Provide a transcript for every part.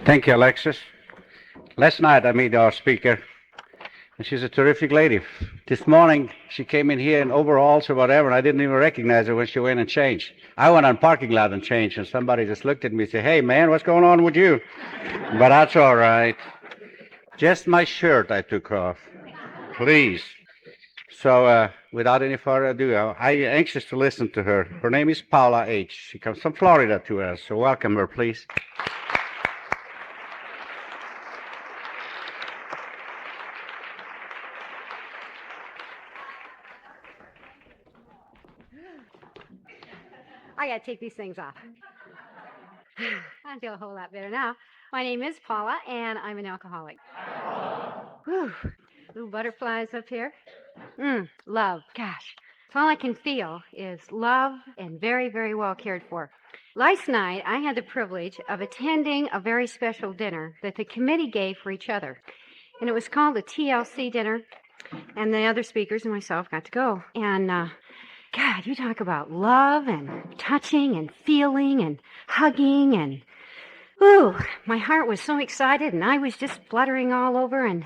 Thank you, Alexis. Last night I met our speaker, and she's a terrific lady. This morning she came in here in overalls or whatever, and I didn't even recognize her when she went and changed. I went on parking lot and changed, and somebody just looked at me and said, "Hey, man, what's going on with you?" But that's all right. Just my shirt I took off. Please. So, without any further ado, I'm anxious to listen to her. Her name is Paula H. She comes from Florida to us, so welcome her, please. I gotta take these things off. I feel a whole lot better now. My name is Paula, and I'm an alcoholic. Whew. Little butterflies up here. Love. Gosh. All I can feel is love and very, very well cared for. Last night, I had the privilege of attending a very special dinner that the committee gave for each other. And it was called the TLC dinner, and the other speakers and myself got to go. And, God, you talk about love and touching and feeling and hugging and, ooh, my heart was so excited and I was just fluttering all over and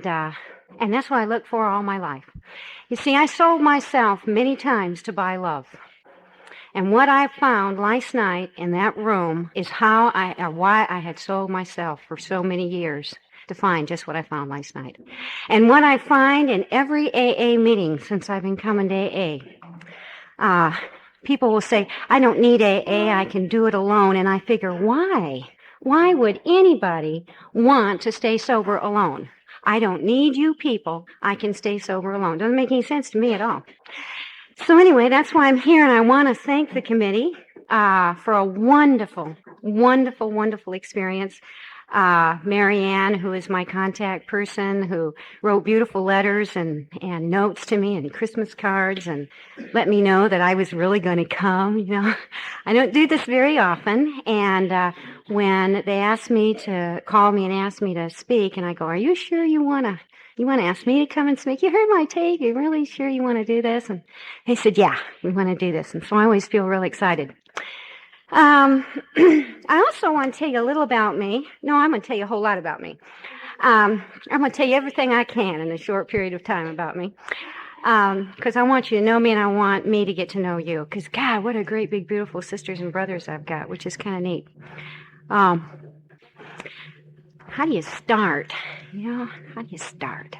that's what I look for all my life. You see, I sold myself many times to buy love. And what I found last night in that room is why I had sold myself for so many years. To find just what I found last night. And what I find in every AA meeting since I've been coming to AA, people will say, I don't need AA, I can do it alone. And I figure, why? Why would anybody want to stay sober alone? I don't need you people, I can stay sober alone. Doesn't make any sense to me at all. So anyway, that's why I'm here, and I want to thank the committee for a wonderful, wonderful, wonderful experience. Mary Ann, who is my contact person, who wrote beautiful letters and notes to me and Christmas cards and let me know that I was really going to come, you know. I don't do this very often, and when they asked me to call me and ask me to speak, and I go, are you sure you want to ask me to come and speak? You heard my tape, you really sure you want to do this? And they said, yeah, we want to do this, and so I always feel really excited. I also want to tell you a little about me. No, I'm going to tell you a whole lot about me. I'm going to tell you everything I can in a short period of time about me. Because I want you to know me and I want me to get to know you. Because, God, what a great, big, beautiful sisters and brothers I've got, which is kind of neat. How do you start? You know, how do you start?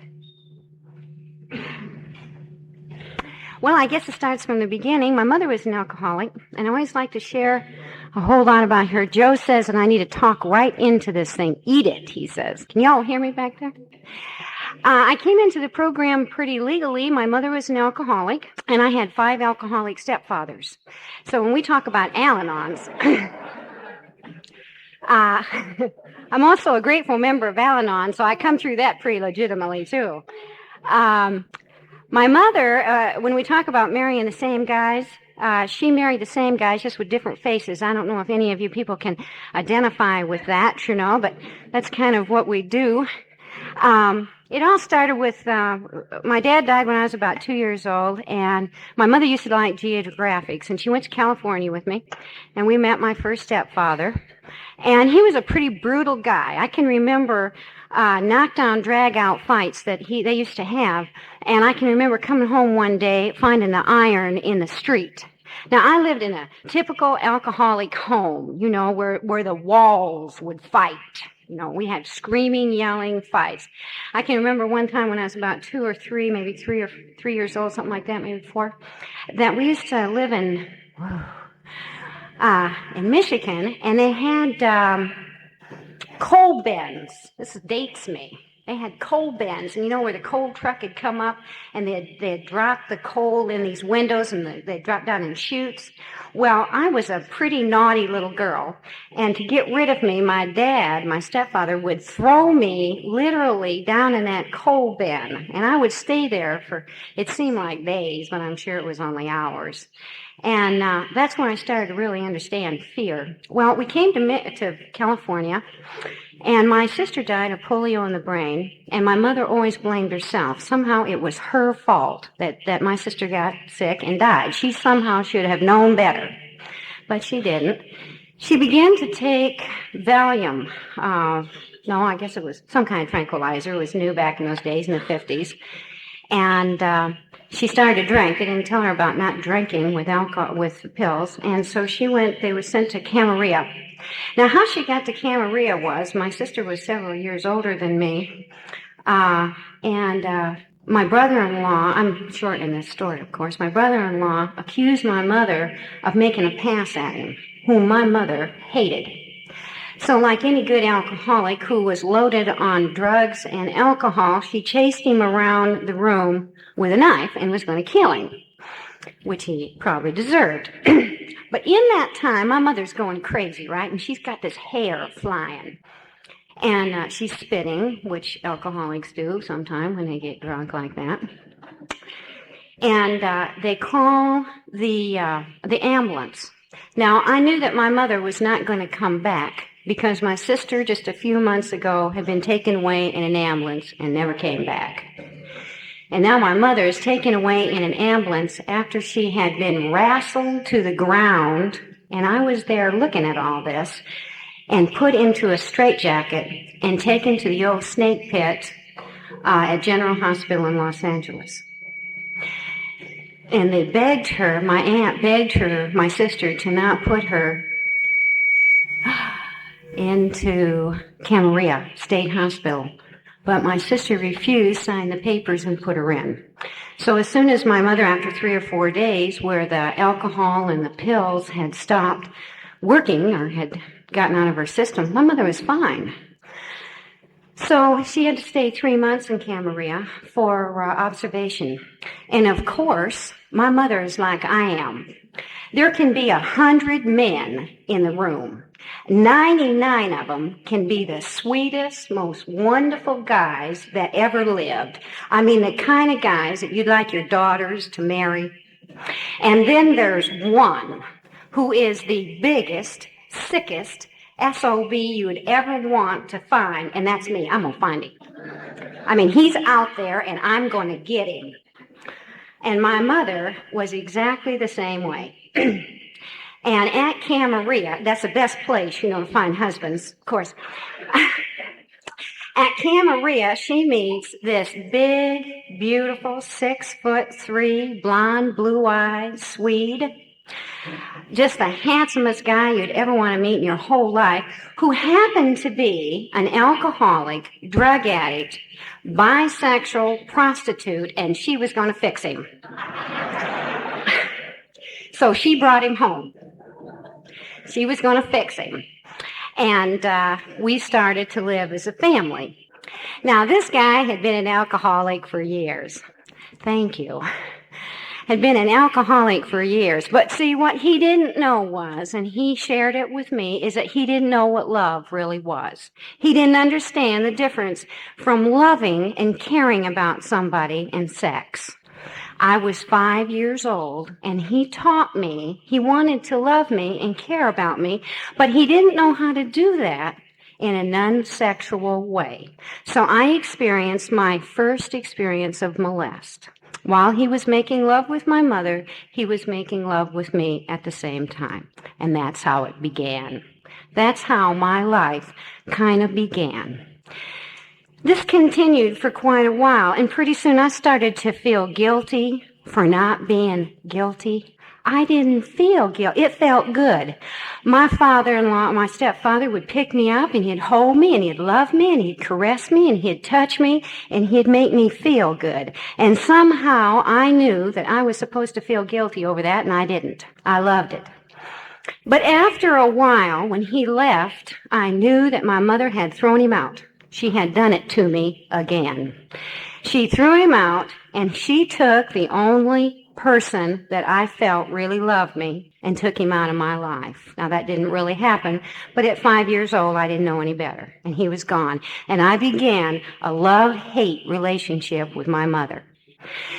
Well, I guess it starts from the beginning. My mother was an alcoholic, and I always like to share a whole lot about her. Joe says that I need to talk right into this thing. Eat it, he says. Can y'all hear me back there? I came into the program pretty legally. My mother was an alcoholic, and I had 5 alcoholic stepfathers. So when we talk about Al-Anons, I'm also a grateful member of Al-Anon, so I come through that pretty legitimately, too. My mother, when we talk about marrying the same guys, she married the same guys just with different faces. I don't know if any of you people can identify with that, you know, but that's kind of what we do. It all started with, my dad died when I was about 2 years old, and my mother used to like geographics, and she went to California with me, and we met my first stepfather, and he was a pretty brutal guy. I can remember knockdown, drag-out fights that they used to have, and I can remember coming home one day, finding the iron in the street. Now, I lived in a typical alcoholic home, you know, where the walls would fight. You know, we had screaming, yelling fights. I can remember one time when I was about 2 or 3, maybe 3 years old, something like that, maybe 4, that we used to live in Michigan, and they had coal bins. This dates me. They had coal bins, and you know where the coal truck had come up, and they'd drop the coal in these windows, and they'd drop down in chutes. Well, I was a pretty naughty little girl, and to get rid of me, my dad, my stepfather, would throw me literally down in that coal bin, and I would stay there for, it seemed like days, but I'm sure it was only hours. And that's when I started to really understand fear. Well, we came to California, and my sister died of polio in the brain, and my mother always blamed herself. Somehow it was her fault that my sister got sick and died. She somehow should have known better, but she didn't. She began to take Valium. No, I guess it was some kind of tranquilizer. It was new back in those days, in the 50s. And she started to drink. They didn't tell her about not drinking with alcohol, with pills. And so they were sent to Camarilla. Now, how she got to Camarilla was, my sister was several years older than me. And my brother-in-law, I'm short in this story, of course, my brother-in-law accused my mother of making a pass at him, whom my mother hated. So like any good alcoholic who was loaded on drugs and alcohol, she chased him around the room with a knife and was going to kill him, which he probably deserved. But in that time, my mother's going crazy, right? And she's got this hair flying. And she's spitting, which alcoholics do sometime when they get drunk like that. And they call the ambulance. Now, I knew that my mother was not going to come back because my sister just a few months ago had been taken away in an ambulance and never came back. And now my mother is taken away in an ambulance after she had been wrestled to the ground, and I was there looking at all this, and put into a straitjacket and taken to the old snake pit at General Hospital in Los Angeles. And they begged her, my aunt begged her, my sister, to not put her into Camarilla State Hospital. But my sister refused, signed the papers, and put her in. So as soon as my mother, after 3 or 4 days, where the alcohol and the pills had stopped working or had gotten out of her system, my mother was fine. So she had to stay 3 months in Camarilla for observation. And of course, my mother is like I am. There can be 100 men in the room. 99 of them can be the sweetest, most wonderful guys that ever lived. I mean, the kind of guys that you'd like your daughters to marry. And then there's one who is the biggest, sickest SOB you would ever want to find, and that's me. I'm going to find him. I mean, he's out there, and I'm going to get him. And my mother was exactly the same way. And at Camarilla, that's the best place, to find husbands, of course. At Camarilla, she meets this big, beautiful, 6'3", blonde, blue-eyed Swede, just the handsomest guy you'd ever want to meet in your whole life, who happened to be an alcoholic, drug addict, bisexual, prostitute, and she was going to fix him. So she brought him home. She was going to fix him. And we started to live as a family. Now, this guy had been an alcoholic for years. Thank you. Had been an alcoholic for years. But see, what he didn't know was, and he shared it with me, is that he didn't know what love really was. He didn't understand the difference from loving and caring about somebody and sex. I was 5 years old, and he taught me, he wanted to love me and care about me, but he didn't know how to do that in a non-sexual way. So I experienced my first experience of molest. While he was making love with my mother, he was making love with me at the same time. And that's how it began. That's how my life kind of began. This continued for quite a while, and pretty soon I started to feel guilty for not being guilty. I didn't feel guilty. It felt good. My father-in-law, my stepfather, would pick me up, and he'd hold me, and he'd love me, and he'd caress me, and he'd touch me, and he'd make me feel good. And somehow I knew that I was supposed to feel guilty over that, and I didn't. I loved it. But after a while, when he left, I knew that my mother had thrown him out. She had done it to me again. She threw him out, and she took the only person that I felt really loved me and took him out of my life. Now, that didn't really happen, but at 5 years old, I didn't know any better, and he was gone. And I began a love-hate relationship with my mother.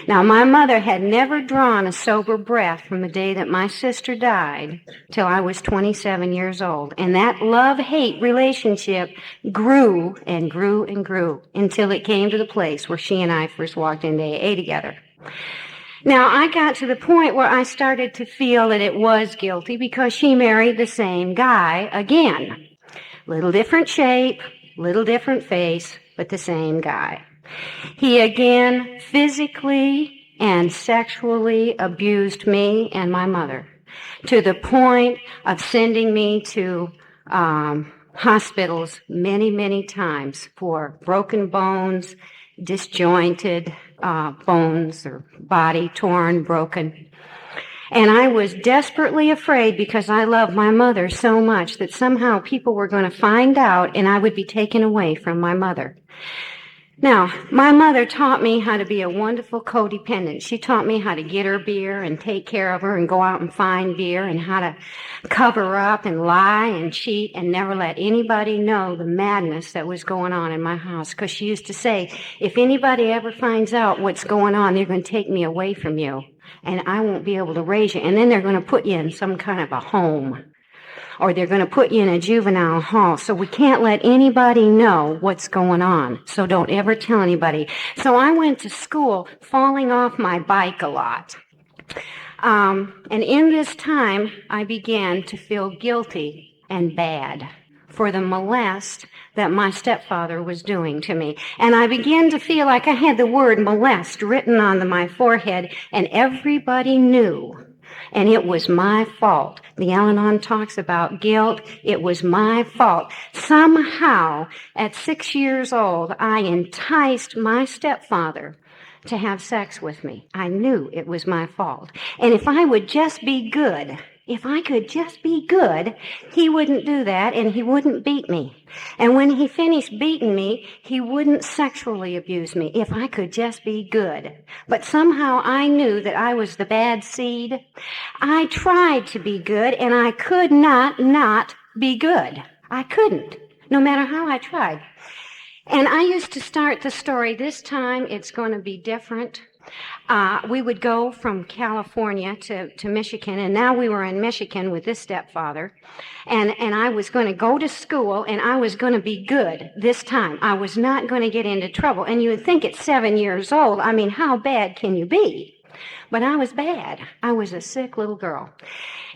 Now, my mother had never drawn a sober breath from the day that my sister died till I was 27 years old. And that love-hate relationship grew and grew and grew until it came to the place where she and I first walked into AA together. Now, I got to the point where I started to feel that it was guilty because she married the same guy again. Little different shape, little different face, but the same guy. He again physically and sexually abused me and my mother to the point of sending me to hospitals many, many times for broken bones, disjointed bones or body torn, broken. And I was desperately afraid because I loved my mother so much that somehow people were going to find out and I would be taken away from my mother. Now, my mother taught me how to be a wonderful codependent. She taught me how to get her beer and take care of her and go out and find beer and how to cover up and lie and cheat and never let anybody know the madness that was going on in my house. Because she used to say, if anybody ever finds out what's going on, they're going to take me away from you and I won't be able to raise you. And then they're going to put you in some kind of a home. Or they're going to put you in a juvenile hall. So we can't let anybody know what's going on. So don't ever tell anybody. So I went to school falling off my bike a lot. And in this time, I began to feel guilty and bad for the molest that my stepfather was doing to me. And I began to feel like I had the word molest written on my forehead, and everybody knew. And it was my fault. The Al-Anon talks about guilt. It was my fault. Somehow, at 6 years old, I enticed my stepfather to have sex with me. I knew it was my fault. And if I would just be good, if I could just be good, he wouldn't do that and he wouldn't beat me. And when he finished beating me, he wouldn't sexually abuse me if I could just be good. But somehow I knew that I was the bad seed. I tried to be good and I could not be good. I couldn't, no matter how I tried. And I used to start the story, this time it's going to be different. We would go from California to Michigan, and now we were in Michigan with this stepfather. And I was going to go to school, and I was going to be good this time. I was not going to get into trouble. And you would think at 7 years old, I mean, how bad can you be? But I was bad. I was a sick little girl.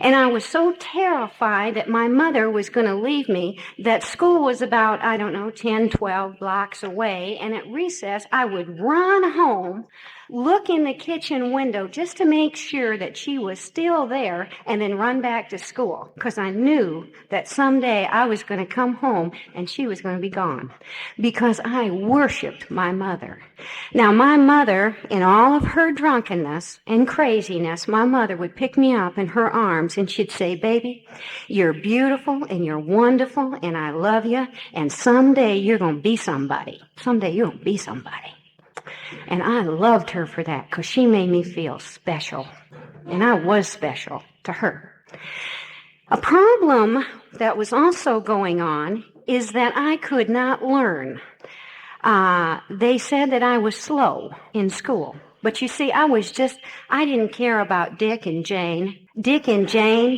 And I was so terrified that my mother was going to leave me that school was about, 10, 12 blocks away. And at recess, I would run home, look in the kitchen window just to make sure that she was still there, and then run back to school. Because I knew that someday I was going to come home and she was going to be gone. Because I worshiped my mother. Now, my mother, in all of her drunkenness and craziness, my mother would pick me up in her arms and she'd say, baby, you're beautiful and you're wonderful and I love you, and someday you're going to be somebody. Someday you're going to be somebody. And I loved her for that because she made me feel special. And I was special to her. A problem that was also going on is that I could not learn. They said that I was slow in school. But you see, I didn't care about Dick and Jane. Dick and Jane,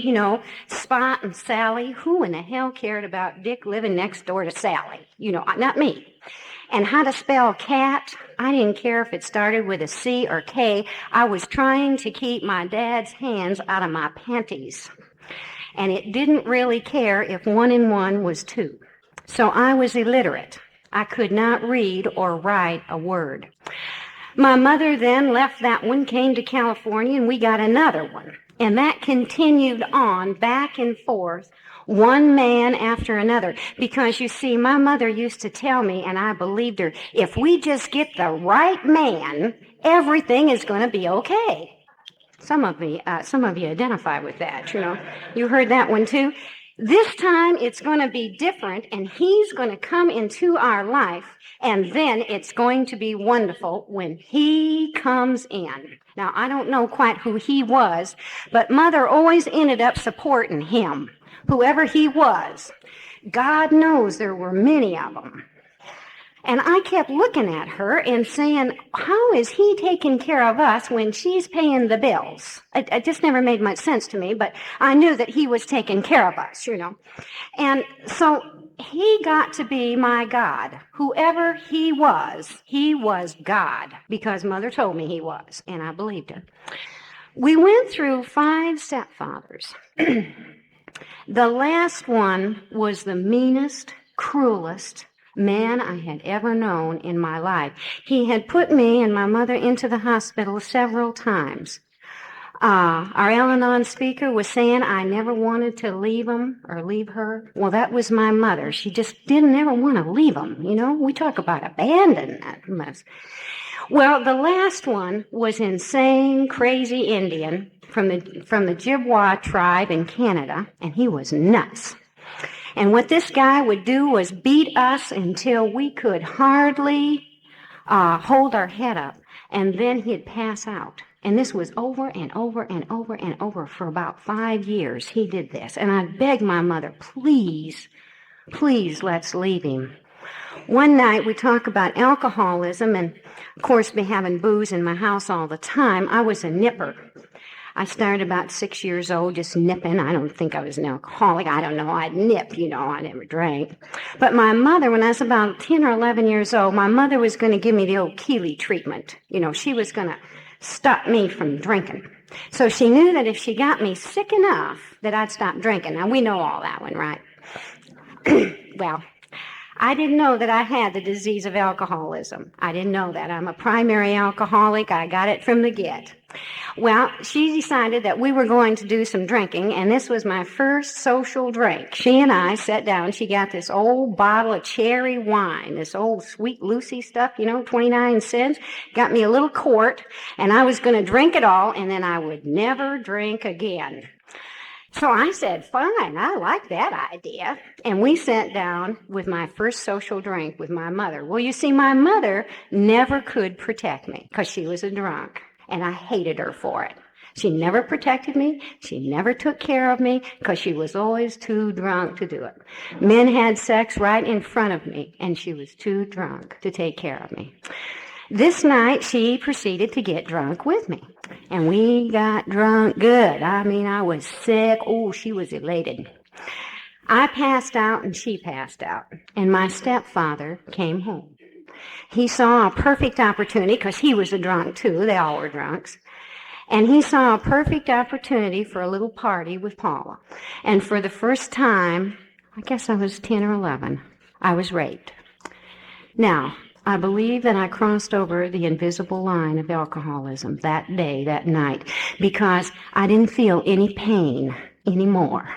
Spot and Sally. Who in the hell cared about Dick living next door to Sally? Not me. And how to spell cat, I didn't care if it started with a C or K. I was trying to keep my dad's hands out of my panties. And it didn't really care if 1 and 1 was 2. So I was illiterate. I could not read or write a word. My mother then left that one, came to California, and we got another one. And that continued on back and forth, one man after another. Because you see, my mother used to tell me, and I believed her, if we just get the right man, everything is going to be okay. Some of you identify with that, You heard that one too? This time it's going to be different, and he's going to come into our life, and then it's going to be wonderful when he comes in. Now, I don't know quite who he was, but Mother always ended up supporting him, whoever he was. God knows there were many of them. And I kept looking at her and saying, how is he taking care of us when she's paying the bills? It just never made much sense to me, but I knew that he was taking care of us, And so he got to be my God. Whoever he was God, because Mother told me he was, and I believed her. We went through 5 stepfathers. The last one was the meanest, cruelest man I had ever known in my life. He had put me and my mother into the hospital several times. Our Al-Anon speaker was saying I never wanted to leave him or leave her. Well, that was my mother. She just didn't ever want to leave him. You know, we talk about abandonment. Well, the last one was insane, crazy Indian from the Ojibwa tribe in Canada, and he was nuts. And what this guy would do was beat us until we could hardly hold our head up, and then he'd pass out. And this was over and over and over and over for about 5 years. He did this. And I begged my mother, please, please, let's leave him. One night we talk about alcoholism, and of course, me having booze in my house all the time. I was a nipper. I started about 6 years old just nipping. I don't think I was an alcoholic. I don't know. I'd nip, you know. I never drank. But my mother, when I was about 10 or 11 years old, my mother was going to give me the old Keeley treatment. You know, she was going to stop me from drinking. So she knew that if she got me sick enough that I'd stop drinking. Now, we know all that one, right? Well, I didn't know that I had the disease of alcoholism. I didn't know that. I'm a primary alcoholic. I got it from the get. Well, she decided that we were going to do some drinking, and this was my first social drink. She and I sat down. She got this old bottle of cherry wine, this old Sweet Lucy stuff, you know, 29 cents. Got me a little quart, and I was going to drink it all, and then I would never drink again. So I said, fine, I like that idea. And we sat down with my first social drink with my mother. Well, you see, my mother never could protect me because she was a drunk, and I hated her for it. She never protected me. She never took care of me because she was always too drunk to do it. Men had sex right in front of me, and she was too drunk to take care of me. This night, she proceeded to get drunk with me. And we got drunk good. I mean, I was sick. Oh, she was elated. I passed out and she passed out. And my stepfather came home. He saw a perfect opportunity, because he was a drunk too. They all were drunks. And he saw a perfect opportunity for a little party with Paula. And for the first time, I guess I was 10 or 11, I was raped. Now, I believe that I crossed over the invisible line of alcoholism that day, that night, because I didn't feel any pain anymore.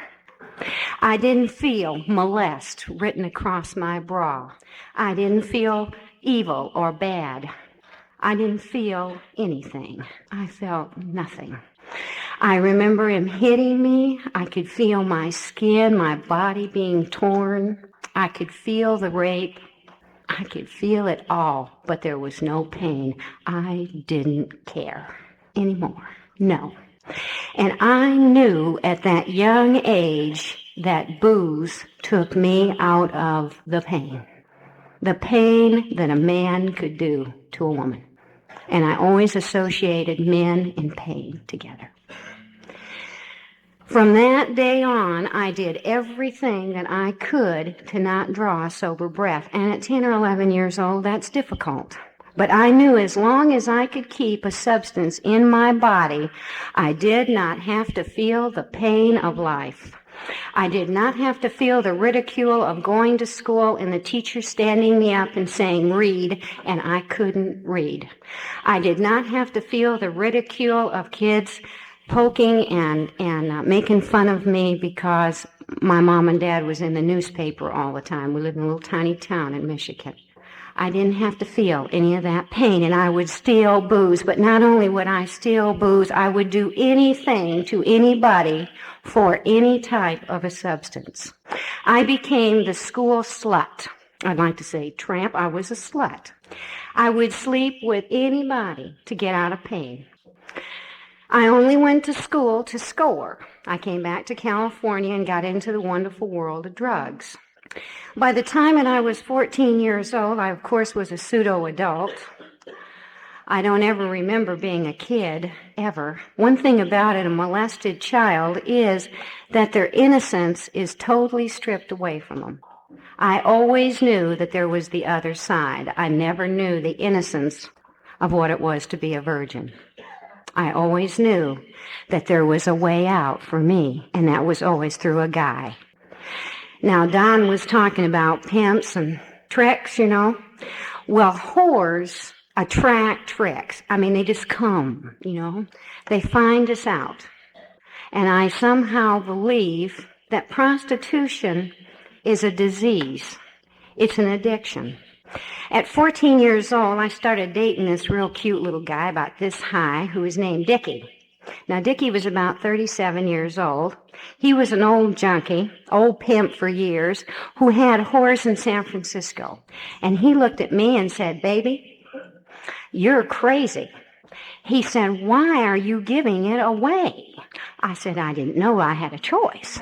I didn't feel molest written across my bra. I didn't feel evil or bad. I didn't feel anything. I felt nothing. I remember him hitting me. I could feel my skin, my body being torn. I could feel the rape. I could feel it all, but there was no pain. I didn't care anymore. No. And I knew at that young age that booze took me out of the pain. The pain that a man could do to a woman. And I always associated men and pain together. From that day on, I did everything that I could to not draw a sober breath. And at 10 or 11 years old, that's difficult. But I knew as long as I could keep a substance in my body, I did not have to feel the pain of life. I did not have to feel the ridicule of going to school and the teacher standing me up and saying, read, and I couldn't read. I did not have to feel the ridicule of kids poking and making fun of me because my mom and dad was in the newspaper all the time. We lived in a little tiny town in Michigan. I didn't have to feel any of that pain, and I would steal booze. But not only would I steal booze, I would do anything to anybody for any type of a substance. I became the school slut. I'd like to say tramp. I was a slut. I would sleep with anybody to get out of pain. I only went to school to score. I came back to California and got into the wonderful world of drugs. By the time that I was 14 years old, I, of course, was a pseudo-adult. I don't ever remember being a kid, ever. One thing about it, a molested child, is that their innocence is totally stripped away from them. I always knew that there was the other side. I never knew the innocence of what it was to be a virgin. I always knew that there was a way out for me, and that was always through a guy. Now, Don was talking about pimps and tricks, you know. Well, whores attract tricks. I mean, they just come, you know. They find us out. And I somehow believe that prostitution is a disease. It's an addiction. At 14 years old, I started dating this real cute little guy about this high who was named Dickie. Now, Dickie was about 37 years old. He was an old junkie, old pimp for years, who had whores in San Francisco. And he looked at me and said, "Baby, you're crazy." He said, "Why are you giving it away?" I said, "I didn't know I had a choice."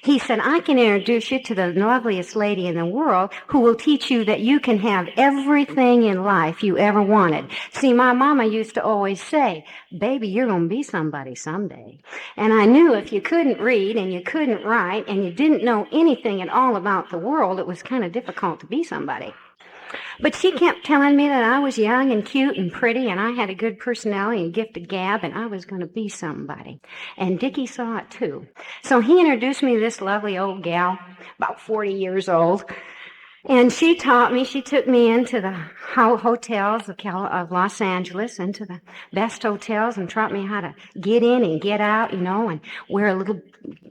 He said, "I can introduce you to the loveliest lady in the world who will teach you that you can have everything in life you ever wanted." See, my mama used to always say, "Baby, you're going to be somebody someday." And I knew if you couldn't read and you couldn't write and you didn't know anything at all about the world, it was kind of difficult to be somebody. But she kept telling me that I was young and cute and pretty and I had a good personality and gift of gab and I was going to be somebody. And Dickie saw it too. So he introduced me to this lovely old gal, about 40 years old. And she taught me, she took me into the hotels of Los Angeles, into the best hotels, and taught me how to get in and get out, you know, and wear a little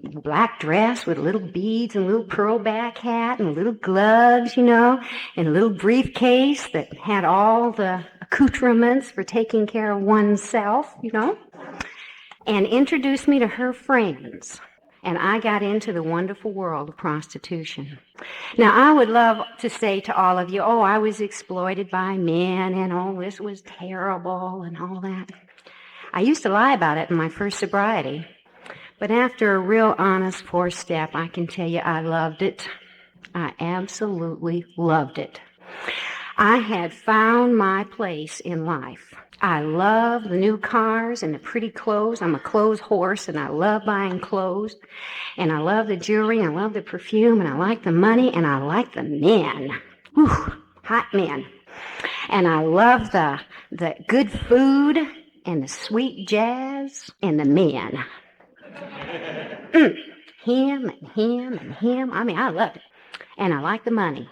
black dress with little beads and a little pearl back hat and little gloves, you know, and a little briefcase that had all the accoutrements for taking care of oneself, you know, and introduced me to her friends. And I got into the wonderful world of prostitution. Now, I would love to say to all of you, "Oh, I was exploited by men, and oh, this was terrible, and all that." I used to lie about it in my first sobriety. But after a real honest fourth step, I can tell you I loved it. I absolutely loved it. I had found my place in life. I love the new cars and the pretty clothes. I'm a clothes horse, and I love buying clothes. And I love the jewelry, and I love the perfume, and I like the money, and I like the men. Whew, hot men. And I love the good food and the sweet jazz and the men. Him and him and him. I mean, I loved it. And I like the money.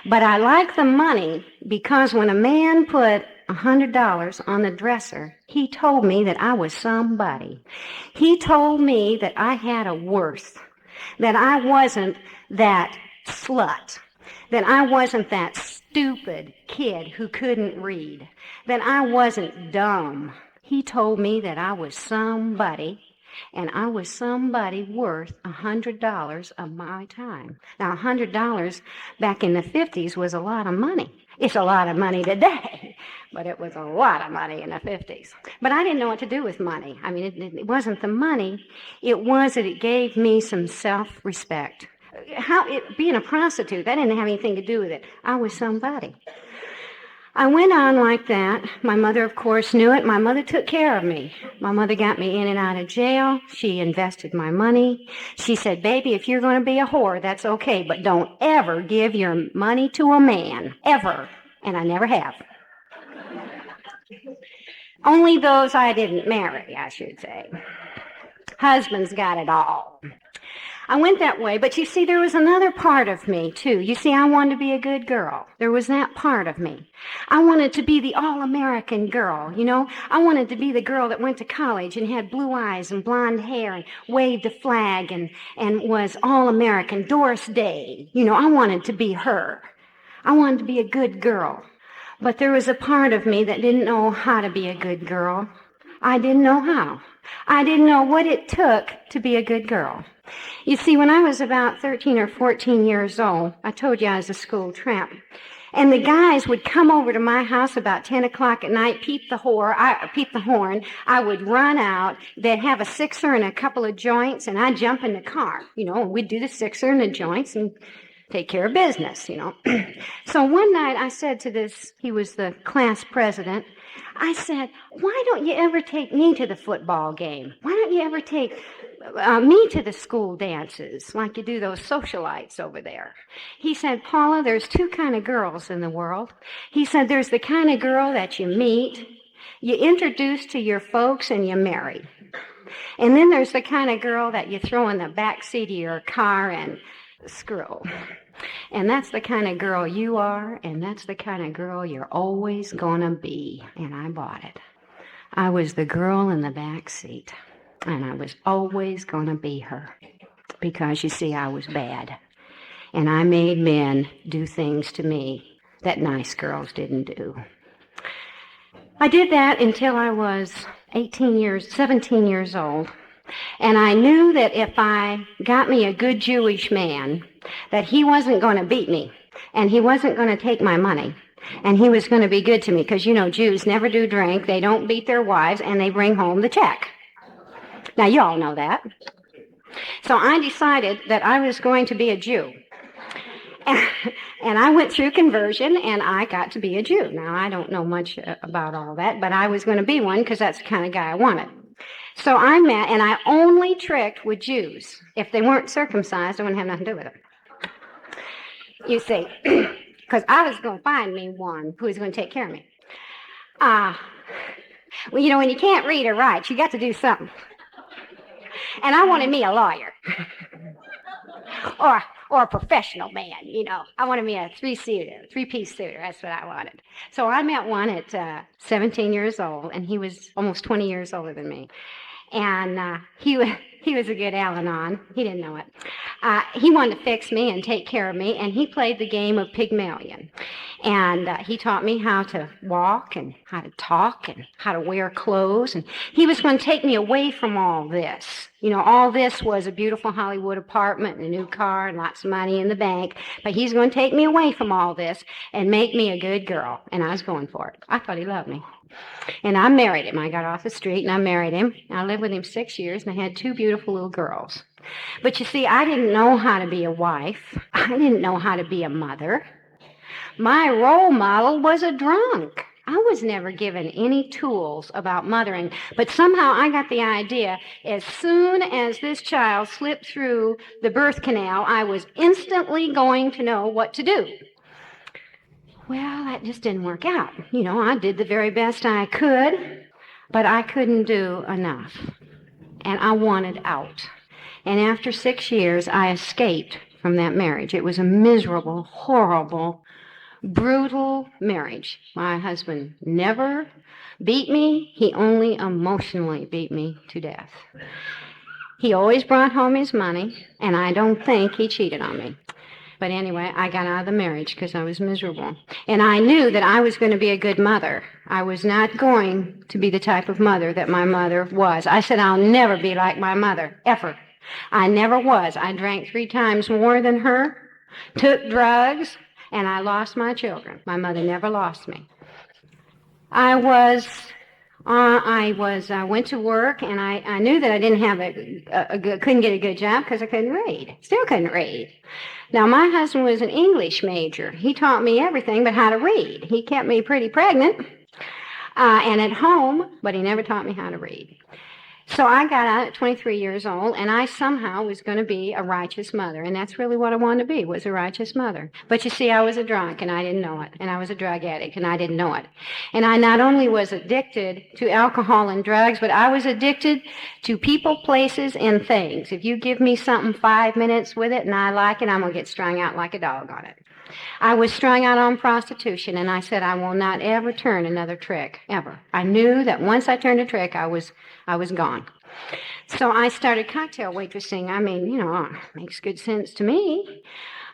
But I like the money because when a man put $100 on the dresser, he told me that I was somebody. He told me that I had a worth, that I wasn't that slut, that I wasn't that stupid kid who couldn't read, that I wasn't dumb. He told me that I was somebody, and I was somebody worth $100 of my time. Now, $100 back in the 50s was a lot of money. It's a lot of money today, but it was a lot of money in the 50s. But I didn't know what to do with money. I mean, it wasn't the money. It was that it gave me some self-respect. Being a prostitute, that didn't have anything to do with it. I was somebody. I went on like that. My mother, of course, knew it. My mother took care of me. My mother got me in and out of jail. She invested my money. She said, "Baby, if you're going to be a whore, that's okay, but don't ever give your money to a man, ever." And I never have. Only those I didn't marry, I should say. Husbands got it all. I went that way, but you see, there was another part of me, too. You see, I wanted to be a good girl. There was that part of me. I wanted to be the all-American girl, you know. I wanted to be the girl that went to college and had blue eyes and blonde hair and waved a flag and was all-American, Doris Day. You know, I wanted to be her. I wanted to be a good girl. But there was a part of me that didn't know how to be a good girl. I didn't know how. I didn't know what it took to be a good girl. You see, when I was about 13 or 14 years old, I told you I was a school tramp. And the guys would come over to my house about 10 o'clock at night, peep the horn. I would run out. They'd have a sixer and a couple of joints, and I'd jump in the car, you know, and we'd do the sixer and the joints and take care of business, you know. So one night I said to this, he was the class president, I said, "Why don't you ever take me to the football game? Why don't you ever take me to the school dances, like you do those socialites over there. He said, Paula, there's two kind of girls in the world. He said, there's the kind of girl that you meet, you introduce to your folks, and you marry. And then there's the kind of girl that you throw in the back seat of your car and screw. And that's the kind of girl you are, and that's the kind of girl you're always gonna be. And I bought it. I was the girl in the back seat, and I was always gonna be her. Because, you see, I was bad. And I made men do things to me that nice girls didn't do. I did that until I was 17 years old. And I knew that if I got me a good Jewish man, that he wasn't going to beat me, and he wasn't going to take my money, and he was going to be good to me, because, you know, Jews never do drink, they don't beat their wives, and they bring home the check. Now, you all know that. So I decided that I was going to be a Jew. And I went through conversion, and I got to be a Jew. Now, I don't know much about all that, but I was going to be one because that's the kind of guy I wanted. So I met, and I only tricked with Jews. If they weren't circumcised, I wouldn't have nothing to do with them. You see, because I was going to find me one who was going to take care of me. Well, you know, when you can't read or write, you got to do something. And I wanted me a lawyer. Or a professional man, you know. I wanted me a three-piece suitor. That's what I wanted. So I met one at 17 years old, and he was almost 20 years older than me. And he was a good Al-Anon. He didn't know it. He wanted to fix me and take care of me, and he played the game of Pygmalion. And he taught me how to walk and how to talk and how to wear clothes. And he was going to take me away from all this. You know, all this was a beautiful Hollywood apartment and a new car and lots of money in the bank. But he's going to take me away from all this and make me a good girl. And I was going for it. I thought he loved me. And I married him. I got off the street and I married him. I lived with him 6 years and I had two beautiful little girls. But you see, I didn't know how to be a wife. I didn't know how to be a mother. My role model was a drunk. I was never given any tools about mothering, but somehow I got the idea as soon as this child slipped through the birth canal, I was instantly going to know what to do. Well, that just didn't work out. You know, I did the very best I could, but I couldn't do enough, and I wanted out. And after 6 years, I escaped from that marriage. It was a miserable, horrible, brutal marriage. My husband never beat me. He only emotionally beat me to death. He always brought home his money, and I don't think he cheated on me. But anyway, I got out of the marriage because I was miserable. And I knew that I was going to be a good mother. I was not going to be the type of mother that my mother was. I said, I'll never be like my mother, ever. I never was. I drank 3 times more than her, took drugs, and I lost my children. My mother never lost me. I went to work, and I knew that I didn't have couldn't get a good job because I couldn't read. Still couldn't read. Now, my husband was an English major. He taught me everything but how to read. He kept me pretty pregnant and at home, but he never taught me how to read. So I got out at 23 years old, and I somehow was going to be a righteous mother, and that's really what I wanted to be, was a righteous mother. But you see, I was a drunk, and I didn't know it, and I was a drug addict, and I didn't know it. And I not only was addicted to alcohol and drugs, but I was addicted to people, places, and things. If you give me something 5 minutes with it, and I like it, I'm going to get strung out like a dog on it. I was strung out on prostitution, and I said, I will not ever turn another trick, ever. I knew that once I turned a trick, I was gone. So I started cocktail waitressing. I mean, you know, makes good sense to me.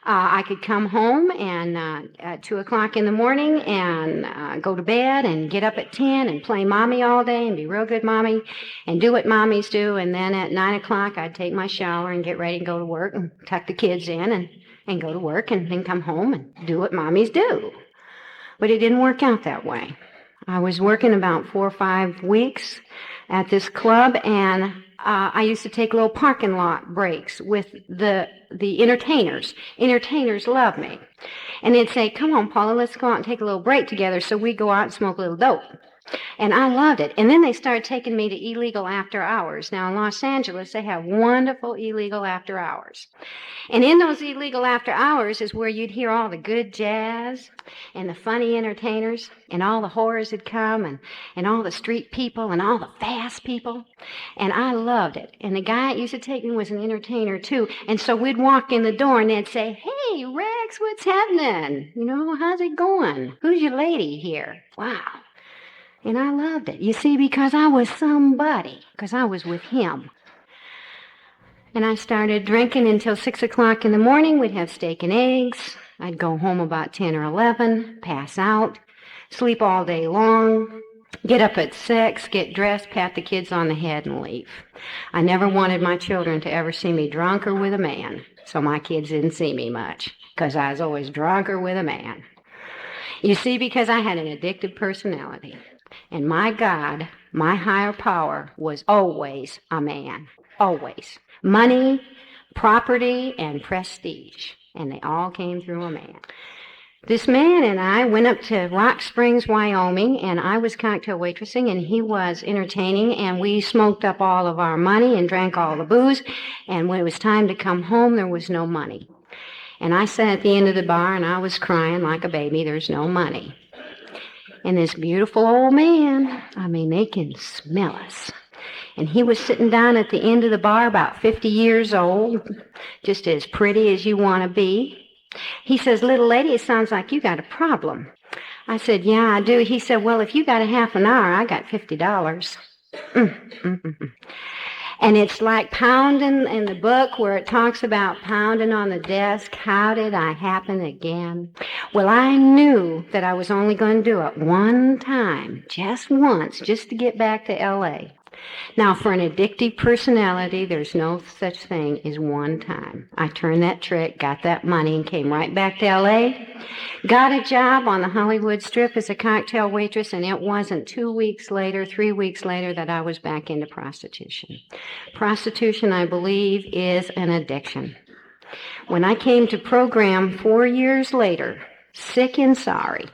I could come home and at 2 o'clock in the morning and go to bed and get up at 10 and play mommy all day and be real good mommy and do what mommies do. And then at 9 o'clock, I'd take my shower and get ready to go to work and tuck the kids in and go to work and then come home and do what mommies do. But it didn't work out that way. I was working about 4 or 5 weeks at this club, and I used to take little parking lot breaks with the entertainers. Entertainers love me. And they'd say, come on, Paula, let's go out and take a little break together. So we'd go out and smoke a little dope. And I loved it. And then they started taking me to illegal after hours. Now, in Los Angeles, they have wonderful illegal after hours. And in those illegal after hours is where you'd hear all the good jazz and the funny entertainers, and all the whores would come, and all the street people and all the fast people. And I loved it. And the guy that used to take me was an entertainer, too. And so we'd walk in the door, and they'd say, "Hey, Rex, what's happening? You know, how's it going? Who's your lady here?" Wow. And I loved it. You see, because I was somebody, because I was with him. And I started drinking until 6 o'clock in the morning. We'd have steak and eggs. I'd go home about 10 or 11, pass out, sleep all day long, get up at 6, get dressed, pat the kids on the head, and leave. I never wanted my children to ever see me drunk or with a man, so my kids didn't see me much, because I was always drunk or with a man. You see, because I had an addictive personality. And my God, my higher power, was always a man. Always. Money, property, and prestige. And they all came through a man. This man and I went up to Rock Springs, Wyoming, and I was cocktail waitressing, and he was entertaining, and we smoked up all of our money and drank all the booze, and when it was time to come home, there was no money. And I sat at the end of the bar, and I was crying like a baby. There's no money. And this beautiful old man, I mean, they can smell us. And he was sitting down at the end of the bar, about 50 years old, just as pretty as you want to be. He says, "Little lady, it sounds like you got a problem." I said, "Yeah, I do." He said, "Well, if you got a half an hour, I got $50. And it's like pounding in the book where it talks about pounding on the desk. How did I happen again? Well, I knew that I was only going to do it one time, just once, just to get back to L.A. Now, for an addictive personality, there's no such thing as one time. I turned that trick, got that money, and came right back to L.A., got a job on the Hollywood Strip as a cocktail waitress, and it wasn't 2 weeks later, 3 weeks later, that I was back into prostitution. Prostitution, I believe, is an addiction. When I came to program 4 years later, sick and sorry,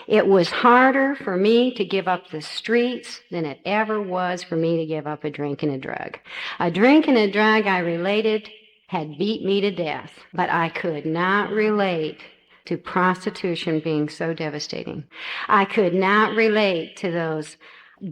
it was harder for me to give up the streets than it ever was for me to give up a drink and a drug. A drink and a drug, I related, had beat me to death, but I could not relate to prostitution being so devastating. I could not relate to those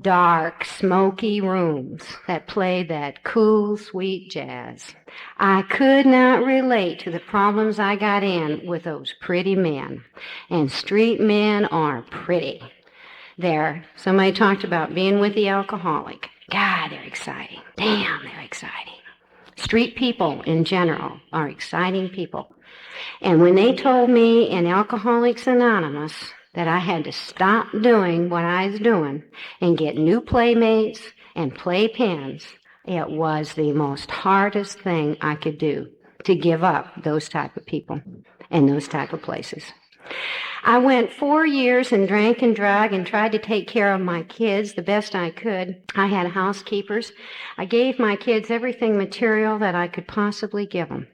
dark, smoky rooms that played that cool, sweet jazz. I could not relate to the problems I got in with those pretty men. And street men are pretty. Somebody talked about being with the alcoholic. God, they're exciting. Damn, they're exciting. Street people in general are exciting people. And when they told me in Alcoholics Anonymous that I had to stop doing what I was doing and get new playmates and playpens, it was the most hardest thing I could do to give up those type of people and those type of places. I went 4 years and drank and drug and tried to take care of my kids the best I could. I had housekeepers. I gave my kids everything material that I could possibly give them,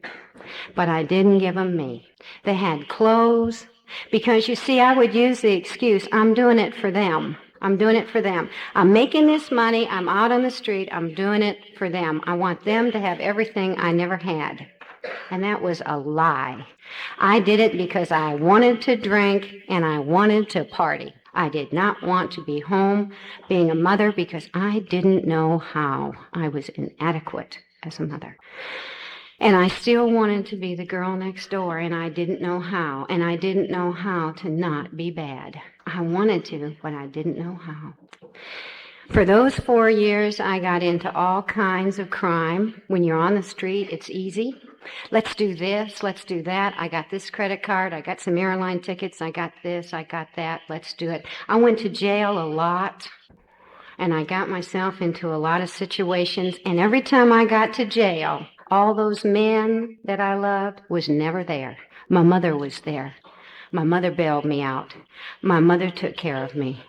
but I didn't give them me. They had clothes, because you see, I would use the excuse, I'm doing it for them. I'm doing it for them. I'm making this money. I'm out on the street. I'm doing it for them. I want them to have everything I never had. And that was a lie. I did it because I wanted to drink and I wanted to party. I did not want to be home being a mother because I didn't know how. I was inadequate as a mother. And I still wanted to be the girl next door, and I didn't know how. And I didn't know how to not be bad. I wanted to, but I didn't know how. For those 4 years, I got into all kinds of crime. When you're on the street, it's easy. Let's do this, let's do that. I got this credit card, I got some airline tickets, I got this, I got that, let's do it. I went to jail a lot, and I got myself into a lot of situations, and every time I got to jail, all those men that I loved was never there. My mother was there. My mother bailed me out. My mother took care of me.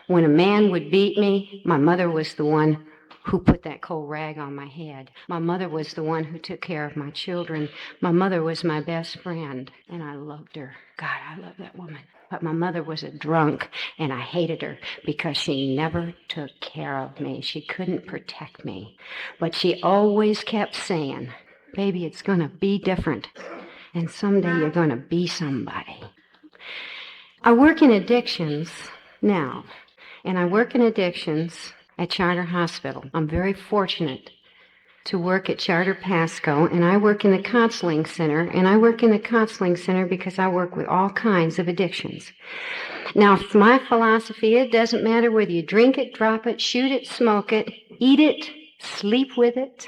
When a man would beat me, my mother was the one who put that cold rag on my head. My mother was the one who took care of my children. My mother was my best friend, and I loved her. God, I love that woman. But my mother was a drunk, and I hated her because she never took care of me. She couldn't protect me. But she always kept saying, baby, it's going to be different, and someday you're going to be somebody. I work in addictions now, and I work in addictions at Charter Hospital. I'm very fortunate to work at Charter Pasco, and I work in the counseling center, and I work in the counseling center because I work with all kinds of addictions. Now, my philosophy, it doesn't matter whether you drink it, drop it, shoot it, smoke it, eat it, sleep with it,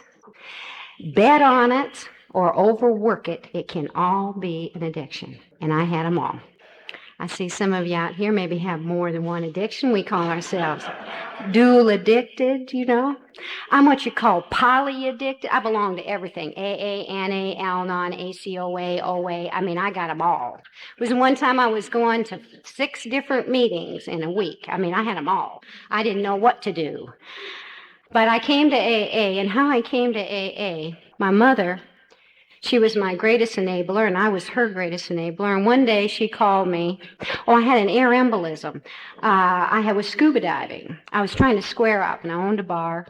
bet on it, or overwork it, it can all be an addiction, and I had them all. I see some of you out here maybe have more than one addiction. We call ourselves dual addicted, you know. I'm what you call poly-addicted. I belong to everything. AA, NA, Al-Anon, ACOA, OA. I mean, I got them all. It was one time I was going to 6 different meetings in a week. I mean, I had them all. I didn't know what to do. But I came to AA, and how I came to AA, my mother, she was my greatest enabler, and I was her greatest enabler. And one day she called me. Oh, I had an air embolism. I was scuba diving. I was trying to square up, and I owned a bar.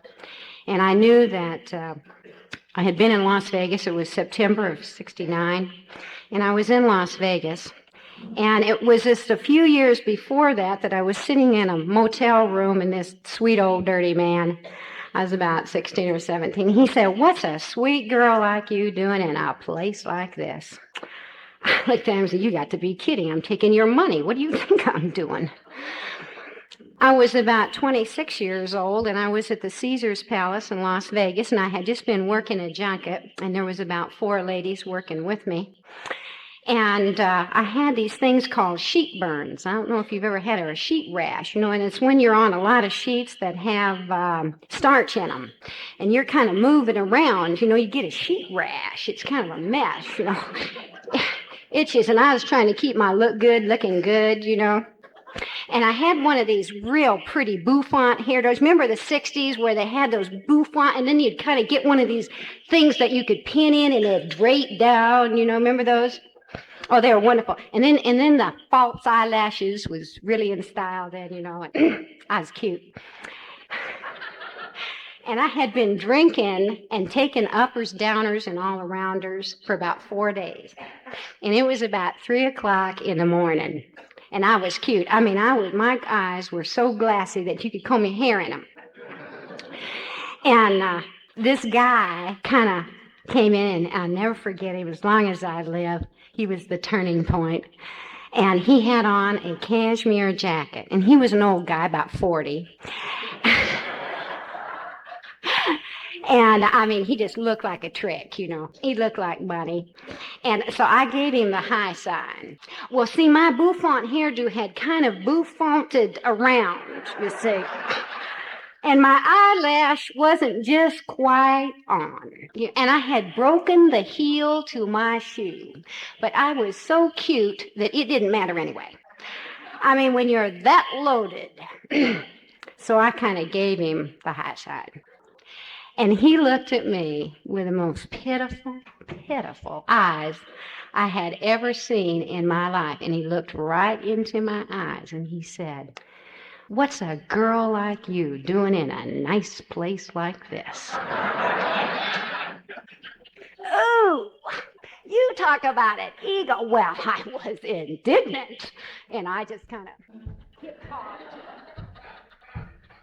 And I knew that I had been in Las Vegas. It was September of '69. And I was in Las Vegas. And it was just a few years before that I was sitting in a motel room, and this sweet old dirty man, I was about 16 or 17. He said, what's a sweet girl like you doing in a place like this? I looked at him and said, you got to be kidding. I'm taking your money. What do you think I'm doing? I was about 26 years old, and I was at the Caesars Palace in Las Vegas, and I had just been working a junket, and there was about 4 ladies working with me. And I had these things called sheet burns. I don't know if you've ever had a sheet rash, you know, and it's when you're on a lot of sheets that have starch in them, and you're kind of moving around, you know, you get a sheet rash. It's kind of a mess, you know. Itches, and I was trying to keep my looking good, you know. And I had one of these real pretty bouffant hair does. Remember the 60s where they had those bouffant, and then you'd kind of get one of these things that you could pin in and it'd drape down, you know, remember those? Oh, they were wonderful. And then the false eyelashes was really in style then, you know. And I was cute. And I had been drinking and taking uppers, downers, and all-arounders for about 4 days. And it was about 3 o'clock in the morning. And I was cute. I mean, my eyes were so glassy that you could comb your hair in them. And this guy kind of came in, and I'll never forget him as long as I live. He was the turning point. And he had on a cashmere jacket. And he was an old guy, about 40. And, I mean, he just looked like a trick, you know. He looked like money. And so I gave him the high sign. Well, see, my bouffant hairdo had kind of bouffanted around, you see. And my eyelash wasn't just quite on. And I had broken the heel to my shoe. But I was so cute that it didn't matter anyway. I mean, when you're that loaded. So I kind of gave him the high side. And he looked at me with the most pitiful, pitiful eyes I had ever seen in my life. And he looked right into my eyes and he said, "What's a girl like you doing in a nice place like this?" Oh, you talk about an ego. Well, I was indignant. And I just kind of hip-hopped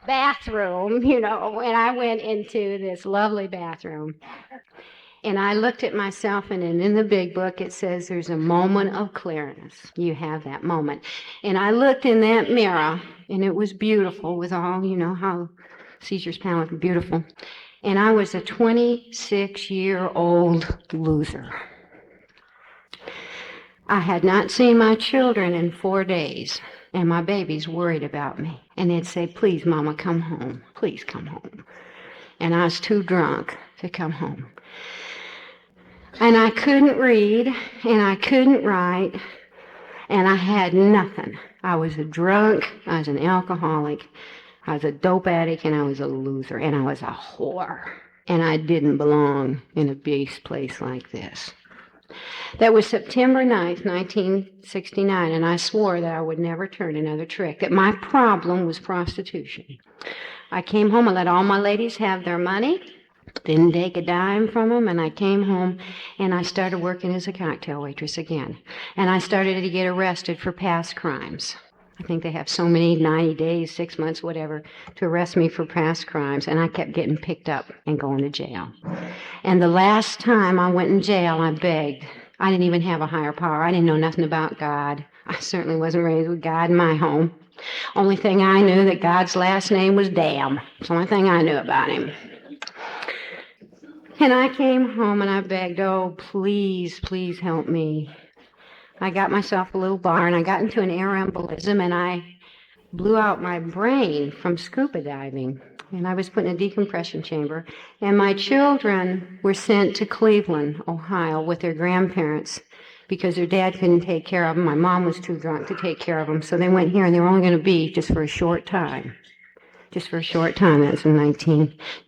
bathroom, you know, and I went into this lovely bathroom. And I looked at myself, and in the big book it says there's a moment of clearness. You have that moment. And I looked in that mirror, and it was beautiful with all, you know, how Caesar's Palace was beautiful. And I was a 26-year-old loser. I had not seen my children in 4 days. And my babies worried about me. And they'd say, "Please, Mama, come home. Please come home." And I was too drunk to come home. And I couldn't read, and I couldn't write, and I had nothing. I was a drunk. I was an alcoholic. I was a dope addict, and I was a loser, and I was a whore. And I didn't belong in a base place like this. That was September 9th, 1969, and I swore that I would never turn another trick, that my problem was prostitution. I came home and let all my ladies have their money, didn't take a dime from them, and I came home and I started working as a cocktail waitress again. And I started to get arrested for past crimes. I think they have so many 90 days, 6 months, whatever, to arrest me for past crimes, and I kept getting picked up and going to jail. And the last time I went in jail, I begged. I didn't even have a higher power. I didn't know nothing about God. I certainly wasn't raised with God in my home. Only thing I knew, that God's last name was Damn. It's the only thing I knew about him. And I came home and I begged, oh, please, please help me. I got myself a little bar and I got into an air embolism and I blew out my brain from scuba diving. And I was put in a decompression chamber. And my children were sent to Cleveland, Ohio, with their grandparents because their dad couldn't take care of them. My mom was too drunk to take care of them. So they went here, and they were only going to be just for a short time. Just for a short time. That was in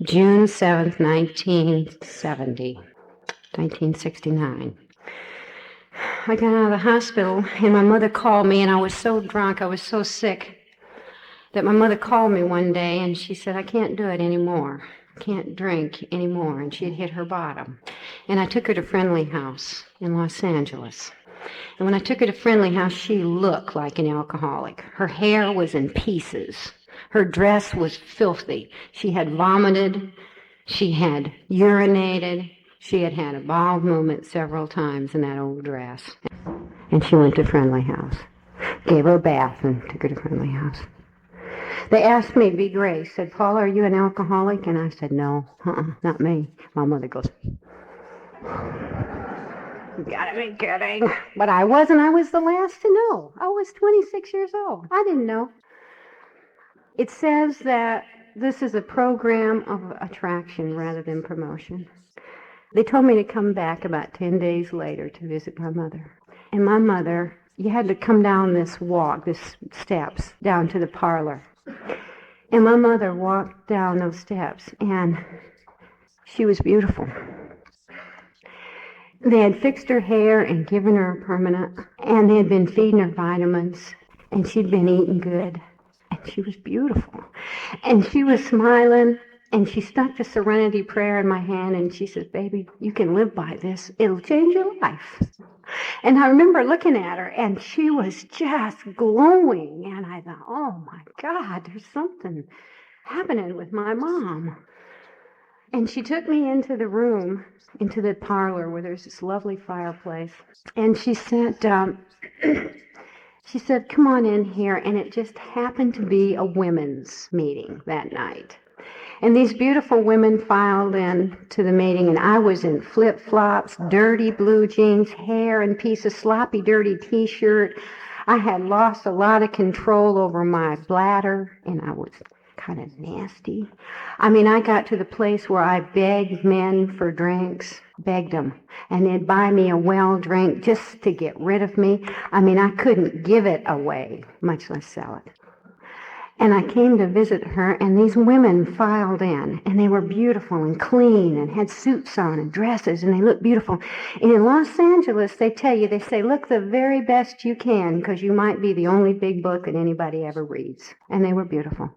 June 7th, 1969. I got out of the hospital, and my mother called me, and I was so drunk, I was so sick, that my mother called me one day, and she said, I can't do it anymore. I can't drink anymore. And she had hit her bottom. And I took her to Friendly House in Los Angeles. And when I took her to Friendly House, she looked like an alcoholic. Her hair was in pieces. Her dress was filthy. She had vomited. She had urinated. She had had a bowel movement several times in that old dress. And she went to Friendly House. Gave her a bath and took her to Friendly House. They asked me, B. Grace, said, Paula, are you an alcoholic? And I said, no, not me. My mother goes, you gotta be kidding. But I wasn't. I was the last to know. I was 26 years old. I didn't know. It says that this is a program of attraction rather than promotion. They told me to come back about 10 days later to visit my mother. And my mother, you had to come down this walk, this steps, down to the parlor. And my mother walked down those steps, and she was beautiful. They had fixed her hair and given her a permanent, and they had been feeding her vitamins, and she'd been eating good, and she was beautiful. And she was smiling, and she stuck the Serenity Prayer in my hand, and she says, baby, you can live by this. It'll change your life. And I remember looking at her, and she was just glowing. And I thought, oh, my God, there's something happening with my mom. And she took me into the room, into the parlor where there's this lovely fireplace. And she said, come on in here. And it just happened to be a women's meeting that night. And these beautiful women filed in to the meeting, and I was in flip-flops, dirty blue jeans, hair in pieces, sloppy, dirty T-shirt. I had lost a lot of control over my bladder, and I was kind of nasty. I mean, I got to the place where I begged men for drinks, begged them, and they'd buy me a well drink just to get rid of me. I mean, I couldn't give it away, much less sell it. And I came to visit her, and these women filed in, and they were beautiful and clean and had suits on and dresses, and they looked beautiful. And in Los Angeles, they tell you, they say, look the very best you can, because you might be the only big book that anybody ever reads. And they were beautiful.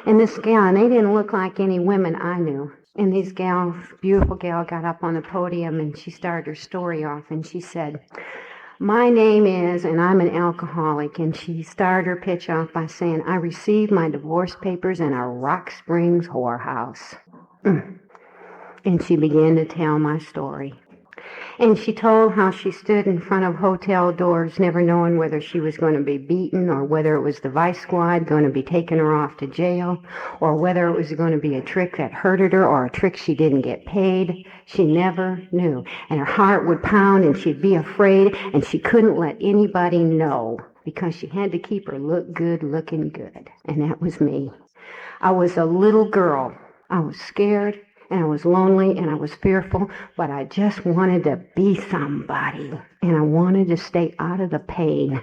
And this gal, and they didn't look like any women I knew. And these gals, beautiful gal, got up on the podium, and she started her story off, and she said, my name is, and I'm an alcoholic. And she started her pitch off by saying, I received my divorce papers in a Rock Springs whorehouse. And she began to tell my story. And she told how she stood in front of hotel doors, never knowing whether she was going to be beaten or whether it was the vice squad going to be taking her off to jail or whether it was going to be a trick that hurted her or a trick she didn't get paid. She never knew. And her heart would pound and she'd be afraid and she couldn't let anybody know because she had to keep her look good looking good. And that was me. I was a little girl. I was scared and I was lonely, and I was fearful, but I just wanted to be somebody, and I wanted to stay out of the pain.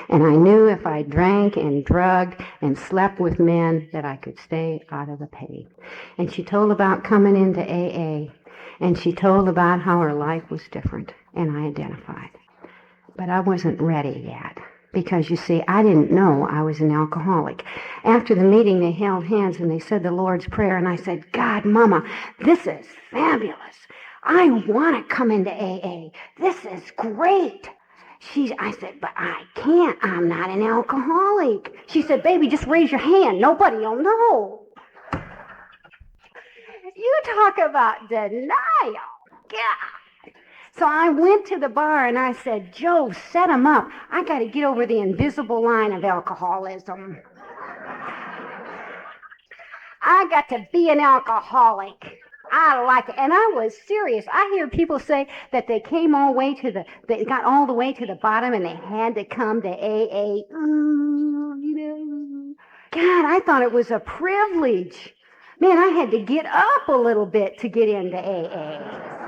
And I knew if I drank and drugged and slept with men that I could stay out of the pain. And she told about coming into AA, and she told about how her life was different, and I identified. But I wasn't ready yet. Because, you see, I didn't know I was an alcoholic. After the meeting, they held hands and they said the Lord's Prayer, and I said, God, Mama, this is fabulous. I want to come into AA. This is great. I said, but I can't. I'm not an alcoholic. She said, baby, just raise your hand. Nobody will know. You talk about denial. God. So I went to the bar and I said, Joe, set him up. I got to get over the invisible line of alcoholism. I got to be an alcoholic. I like it. And I was serious. I hear people say that they came they got all the way to the bottom and they had to come to AA. God, I thought it was a privilege. Man, I had to get up a little bit to get into AA.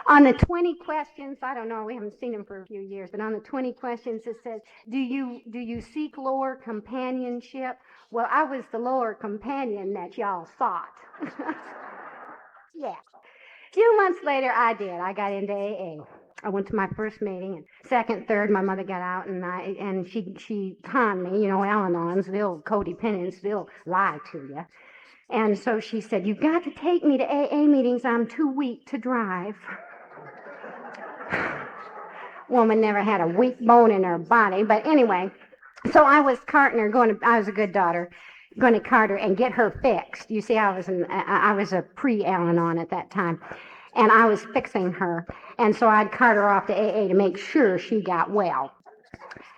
On the 20 questions, I don't know, we haven't seen them for a few years, but on the 20 questions it says, do you seek lower companionship? Well, I was the lower companion that y'all sought. Yeah. A few months later, I did. I got into AA. I went to my first meeting, and second, third, my mother got out, and she conned me. Al-Anons, they'll codependents, they'll lie to you. And so she said, you've got to take me to AA meetings. I'm too weak to drive. Woman never had a weak bone in her body, but anyway, so I was carting her, I was a good daughter, going to cart her and get her fixed. You see, I was a pre-Al-Anon at that time, and I was fixing her, and so I'd cart her off to AA to make sure she got well.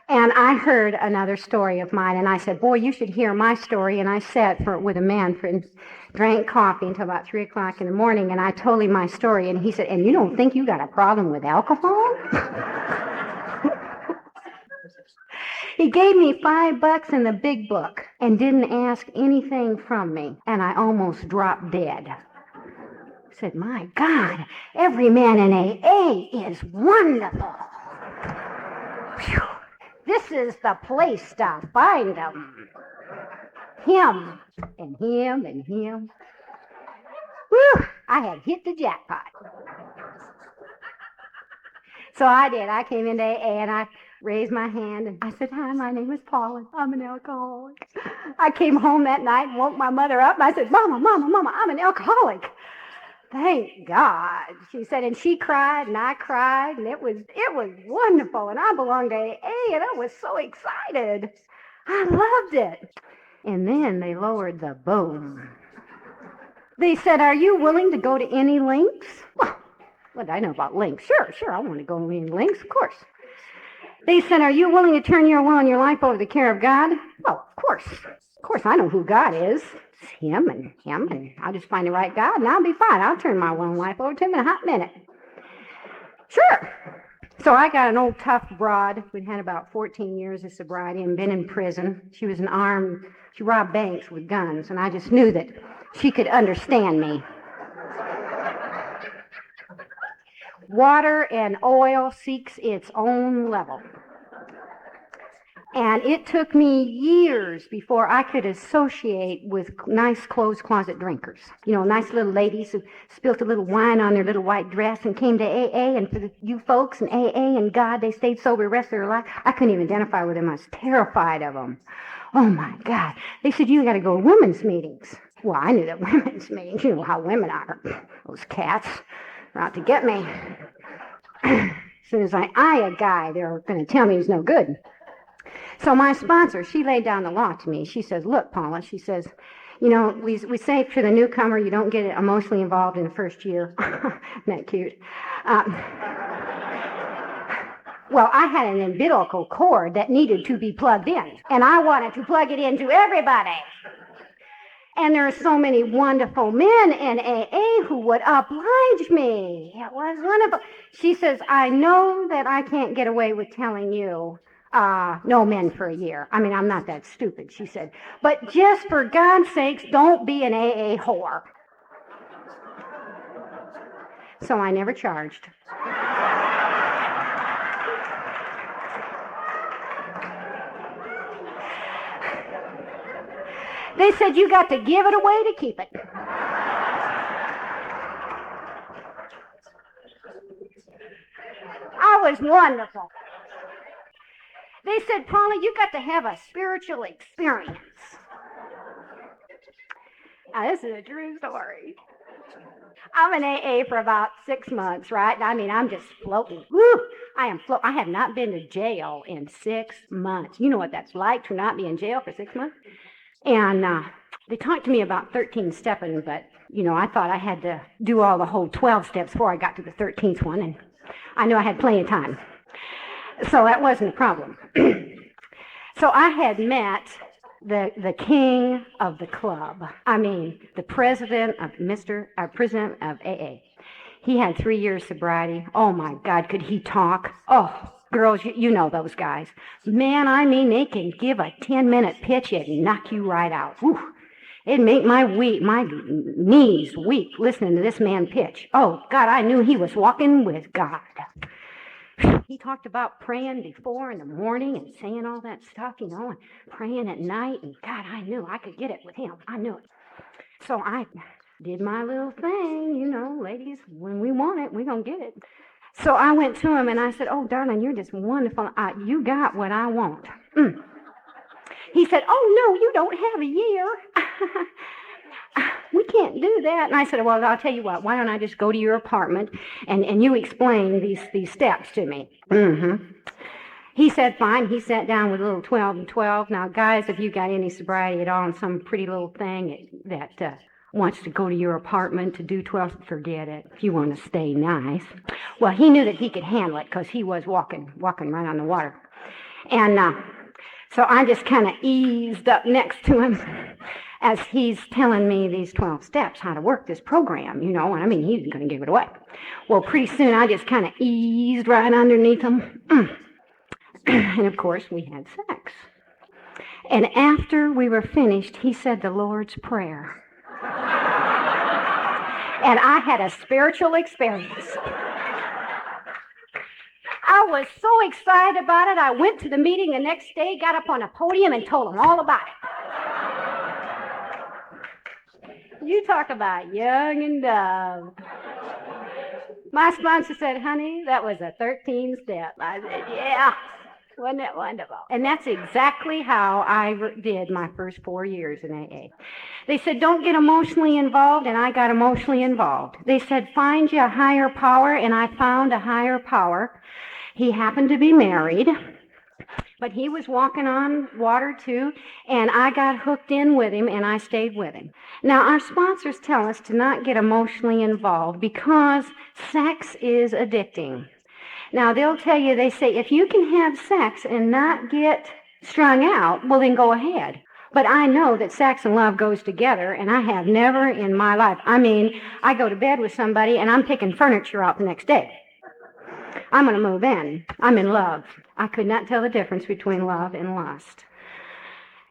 And I heard another story of mine, and I said, boy, you should hear my story. And I sat with a man and drank coffee until about 3 o'clock in the morning, and I told him my story, and he said, and you don't think you got a problem with alcohol? He gave me $5 in the big book and didn't ask anything from me, and I almost dropped dead. I said, my God, every man in AA is wonderful. Whew. This is the place to find him. Him, and him, and him. Whew, I had hit the jackpot. So I did. I came into AA, and I raised my hand, and I said, hi, my name is Paula. I'm an alcoholic. I came home that night and woke my mother up, and I said, Mama, I'm an alcoholic. Thank God, she said, and she cried, and I cried, and it was wonderful, and I belonged to AA, and I was so excited. I loved it. And then they lowered the boom. They said, are you willing to go to any links? Well, what do I know about links? Sure, I want to go to any links, of course. They said, are you willing to turn your will and your life over to the care of God? Well, of course, I know who God is. It's him, and I'll just find the right God, and I'll be fine. I'll turn my will and life over to him in a hot minute. Sure. So I got an old tough broad. We'd had about 14 years of sobriety and been in prison. She was she robbed banks with guns, and I just knew that she could understand me. Water and oil seeks its own level. And it took me years before I could associate with nice closed closet drinkers. Nice little ladies who spilt a little wine on their little white dress and came to AA. And for you folks in AA and God, they stayed sober the rest of their life. I couldn't even identify with them. I was terrified of them. Oh, my God. They said, you got to go to women's meetings. Well, I knew that women's meetings, you know how women are. Those cats are out to get me. As soon as I eye a guy, they're going to tell me he's no good. So my sponsor, she laid down the law to me. She says, look, Paula, she says, we say to the newcomer, you don't get emotionally involved in the first year. Isn't that cute? Well, I had an umbilical cord that needed to be plugged in, and I wanted to plug it into everybody. And there are so many wonderful men in AA who would oblige me. It was wonderful. She says, I know that I can't get away with telling you No men for a year. I mean, I'm not that stupid, she said. But just for God's sakes, don't be an AA whore. So I never charged. They said you got to give it away to keep it. I was wonderful. They said, Paula, you got to have a spiritual experience. Now, this is a true story. I'm in AA for about 6 months, right? I mean, I'm just floating. Woo! I have not been to jail in 6 months. You know what that's like to not be in jail for 6 months? And they talked to me about 13 stepping, but, you know, I thought I had to do all the whole 12 steps before I got to the 13th one, and I knew I had plenty of time. So that wasn't a problem. So I had met the king of the club. I mean, the president of president of AA. He had 3 years sobriety. Oh my God, could he talk? Oh, girls, you know those guys. Man, I mean, they can give a 10-minute pitch and knock you right out. Whew. It'd make my knees weak listening to this man pitch. Oh God, I knew he was walking with God. He talked about praying before in the morning and saying all that stuff, you know, and praying at night. And God, I knew I could get it with him. I knew it. So I did my little thing, you know, ladies, when we want it, we're going to get it. So I went to him and I said, oh, darling, you're just wonderful. You got what I want. He said, oh, no, you don't have a year. We can't do that. And I said, well, I'll tell you what, why don't I just go to your apartment and you explain these steps to me. He said, fine. He sat down with a little 12 and 12. Now, guys, if you got any sobriety at all and some pretty little thing that wants to go to your apartment to do 12, forget it. If you want to stay nice. Well, he knew that he could handle it because he was walking right on the water. And so I just kind of eased up next to him as he's telling me these 12 steps, how to work this program, you know, and I mean, he's going to give it away. Well, pretty soon I just kind of eased right underneath him. And of course, we had sex. And after we were finished, he said the Lord's Prayer. And I had a spiritual experience. I was so excited about it, I went to the meeting the next day, got up on a podium, and told them all about it. You talk about young and dumb. My sponsor said, honey, that was a 13 step. I said, yeah. Wasn't it wonderful? And that's exactly how I did my first 4 years in AA. They said, don't get emotionally involved, and I got emotionally involved. They said, find you a higher power, and I found a higher power. He happened to be married, but he was walking on water too, and I got hooked in with him, and I stayed with him. Now, our sponsors tell us to not get emotionally involved because sex is addicting. Now, they'll tell you, they say, if you can have sex and not get strung out, well, then go ahead. But I know that sex and love goes together, and I have never in my life. I mean, I go to bed with somebody, and I'm picking furniture out the next day. I'm going to move in. I'm in love. I could not tell the difference between love and lust.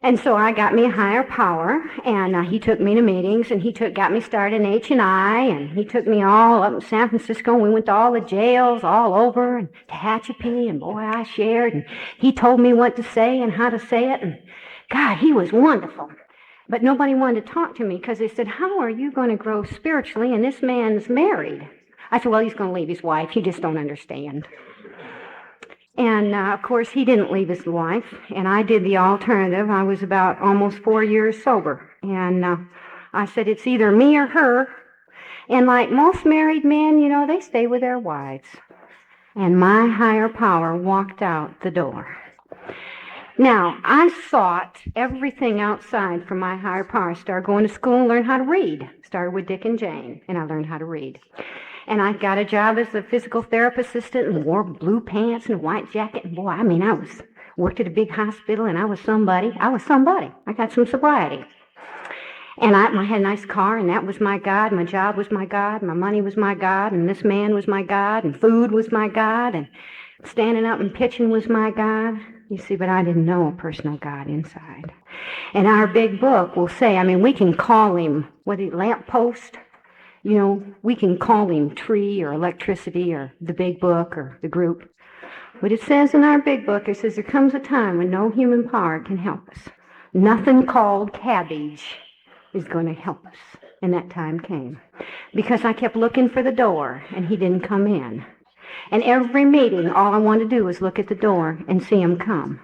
And so I got me a higher power, and he took me to meetings, and he got me started in H&I, and he took me all up in San Francisco, and we went to all the jails all over, and Tehachapi, and boy, I shared, and he told me what to say and how to say it, and God, he was wonderful. But nobody wanted to talk to me because they said, how are you going to grow spiritually, and this man's married? I said, well, he's going to leave his wife. You just don't understand. And, of course, he didn't leave his wife, and I did the alternative. I was about almost 4 years sober, and I said, it's either me or her. And like most married men, you know, they stay with their wives. And my higher power walked out the door. Now, I sought everything outside from my higher power. I started going to school and learned how to read. Started with Dick and Jane, and I learned how to read. And I got a job as a physical therapist assistant and wore blue pants and a white jacket. And boy, I mean, worked at a big hospital, and I was somebody. I got some sobriety. And I had a nice car, and that was my God. My job was my God. My money was my God. And this man was my God. And food was my God. And standing up and pitching was my God. You see, but I didn't know a personal God inside. And our big book will say, I mean, we can call him, lamppost? You know, we can call him tree or electricity or the big book or the group. But it says in our big book, it says there comes a time when no human power can help us. Nothing called cabbage is going to help us. And that time came. Because I kept looking for the door, and he didn't come in. And every meeting, all I wanted to do was look at the door and see him come.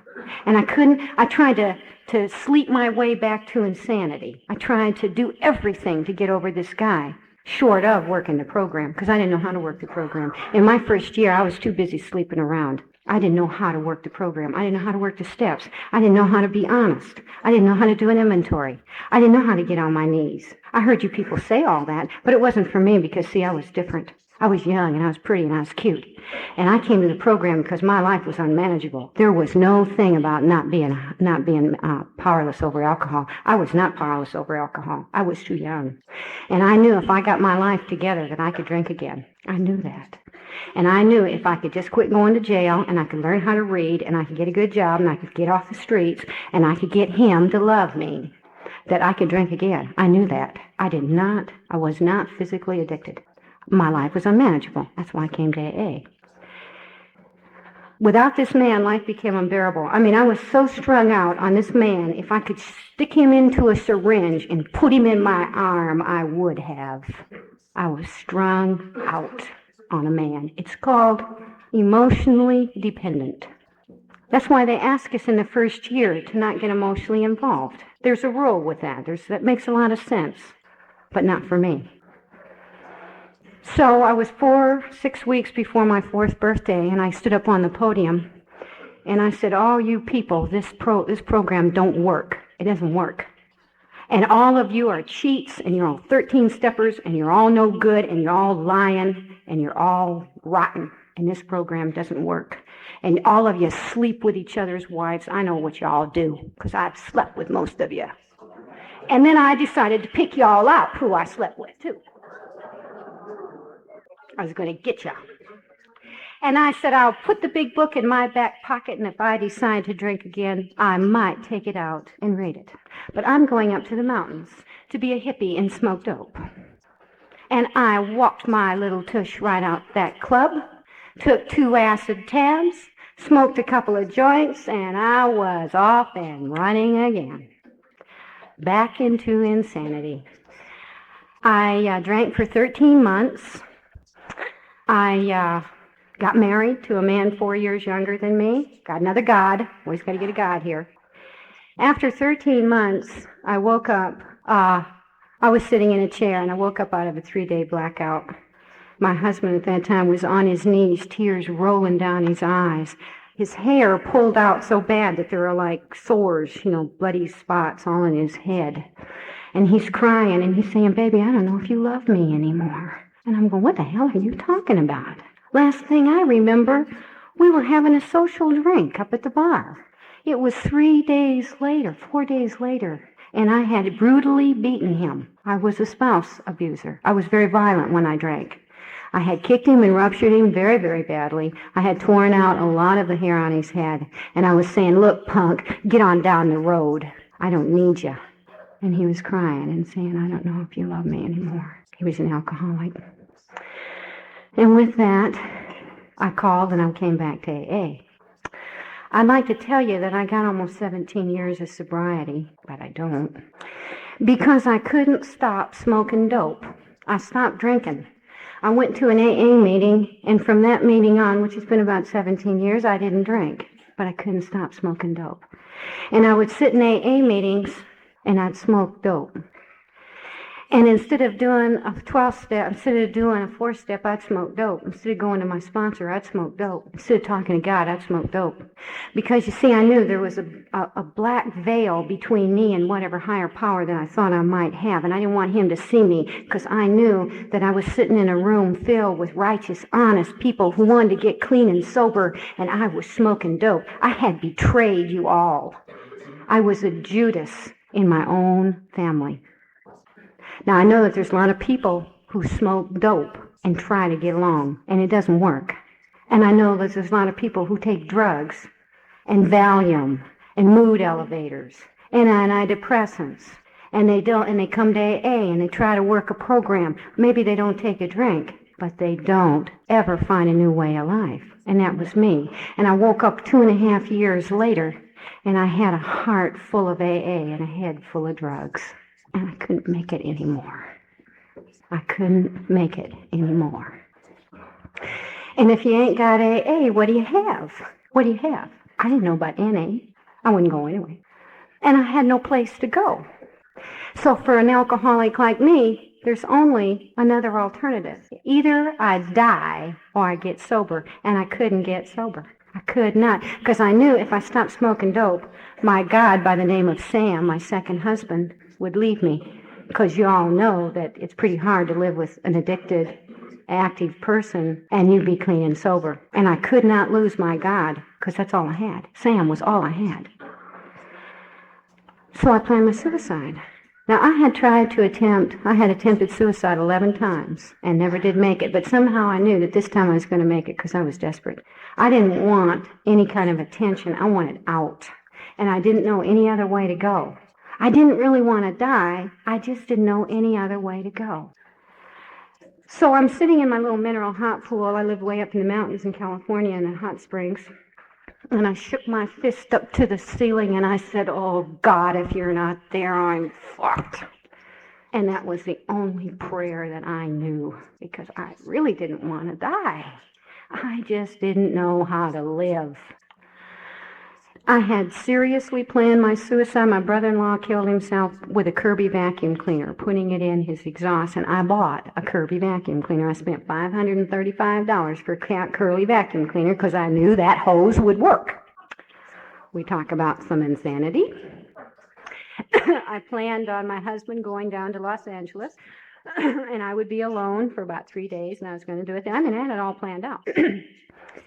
And I tried to sleep my way back to insanity. I tried to do everything to get over this guy, short of working the program, because I didn't know how to work the program. In my first year, I was too busy sleeping around. I didn't know how to work the program. I didn't know how to work the steps. I didn't know how to be honest. I didn't know how to do an inventory. I didn't know how to get on my knees. I heard you people say all that, but it wasn't for me because, see, I was different. I was young, and I was pretty, and I was cute. And I came to the program because my life was unmanageable. There was no thing about not being powerless over alcohol. I was not powerless over alcohol. I was too young. And I knew if I got my life together that I could drink again. I knew that. And I knew if I could just quit going to jail, and I could learn how to read, and I could get a good job, and I could get off the streets, and I could get him to love me, that I could drink again. I knew that. I was not physically addicted. My life was unmanageable. That's why I came to AA. Without this man, life became unbearable. I mean, I was so strung out on this man. If I could stick him into a syringe and put him in my arm, I would have. I was strung out on a man. It's called emotionally dependent. That's why they ask us in the first year to not get emotionally involved. There's a rule with that. That makes a lot of sense, but not for me. So I was 6 weeks before my 4th birthday, and I stood up on the podium, and I said, all you people, this program don't work. It doesn't work. And all of you are cheats, and you're all 13-steppers, and you're all no good, and you're all lying, and you're all rotten, and this program doesn't work. And all of you sleep with each other's wives. I know what y'all do, because I've slept with most of you. And then I decided to pick y'all out who I slept with, too. I was going to get you. And I said, I'll put the big book in my back pocket, and if I decide to drink again, I might take it out and read it. But I'm going up to the mountains to be a hippie and smoke dope. And I walked my little tush right out that club, took 2 acid tabs, smoked a couple of joints, and I was off and running again. Back into insanity. I drank for 13 months. I got married to a man 4 years younger than me. Got another God. Always got to get a God here. After 13 months, I woke up. I was sitting in a chair, and I woke up out of a 3-day blackout. My husband at that time was on his knees, tears rolling down his eyes. His hair pulled out so bad that there were like sores, bloody spots all in his head. And he's crying, and he's saying, baby, I don't know if you love me anymore. And I'm going, what the hell are you talking about? Last thing I remember, we were having a social drink up at the bar. It was 4 days later, and I had brutally beaten him. I was a spouse abuser. I was very violent when I drank. I had kicked him and ruptured him very, very badly. I had torn out a lot of the hair on his head, and I was saying, look, punk, get on down the road. I don't need you. And he was crying and saying, I don't know if you love me anymore. He was an alcoholic. And with that, I called and I came back to AA. I'd like to tell you that I got almost 17 years of sobriety, but I don't. Because I couldn't stop smoking dope. I stopped drinking. I went to an AA meeting, and from that meeting on, which has been about 17 years, I didn't drink. But I couldn't stop smoking dope. And I would sit in AA meetings, and I'd smoke dope. And instead of doing a 12-step, instead of doing a 4-step, I'd smoke dope. Instead of going to my sponsor, I'd smoke dope. Instead of talking to God, I'd smoke dope. Because, you see, I knew there was a black veil between me and whatever higher power that I thought I might have. And I didn't want him to see me because I knew that I was sitting in a room filled with righteous, honest people who wanted to get clean and sober, and I was smoking dope. I had betrayed you all. I was a Judas in my own family. Now, I know that there's a lot of people who smoke dope and try to get along, and it doesn't work. And I know that there's a lot of people who take drugs and Valium and mood elevators and antidepressants. And they come to AA and they try to work a program. Maybe they don't take a drink, but they don't ever find a new way of life. And that was me. And I woke up 2.5 years later, and I had a heart full of AA and a head full of drugs. And I couldn't make it anymore. I couldn't make it anymore. And if you ain't got AA, what do you have? What do you have? I didn't know about NA. I wouldn't go anyway. And I had no place to go. So for an alcoholic like me, there's only another alternative. Either I die or I get sober. And I couldn't get sober. I could not. Because I knew if I stopped smoking dope, my God by the name of Sam, my second husband, would leave me. Because you all know that it's pretty hard to live with an addicted, active person and you be clean and sober. And I could not lose my God because that's all I had. Sam was all I had. So I planned my suicide. Now, I had attempted suicide 11 times and never did make it, but somehow I knew that this time I was going to make it because I was desperate. I didn't want any kind of attention. I wanted out, and I didn't know any other way to go. I didn't really want to die. I just didn't know any other way to go. So I'm sitting in my little mineral hot pool. I live way up in the mountains in California in the hot springs. And I shook my fist up to the ceiling and I said, "Oh, God, if you're not there, I'm fucked." And that was the only prayer that I knew because I really didn't want to die. I just didn't know how to live. I had seriously planned my suicide. My brother-in-law killed himself with a Kirby vacuum cleaner, putting it in his exhaust, and I bought a Kirby vacuum cleaner. I spent $535 for a Kirby vacuum cleaner because I knew that hose would work. We talk about some insanity. I planned on my husband going down to Los Angeles, and I would be alone for about 3 days, and I was going to do it. I had it all planned out.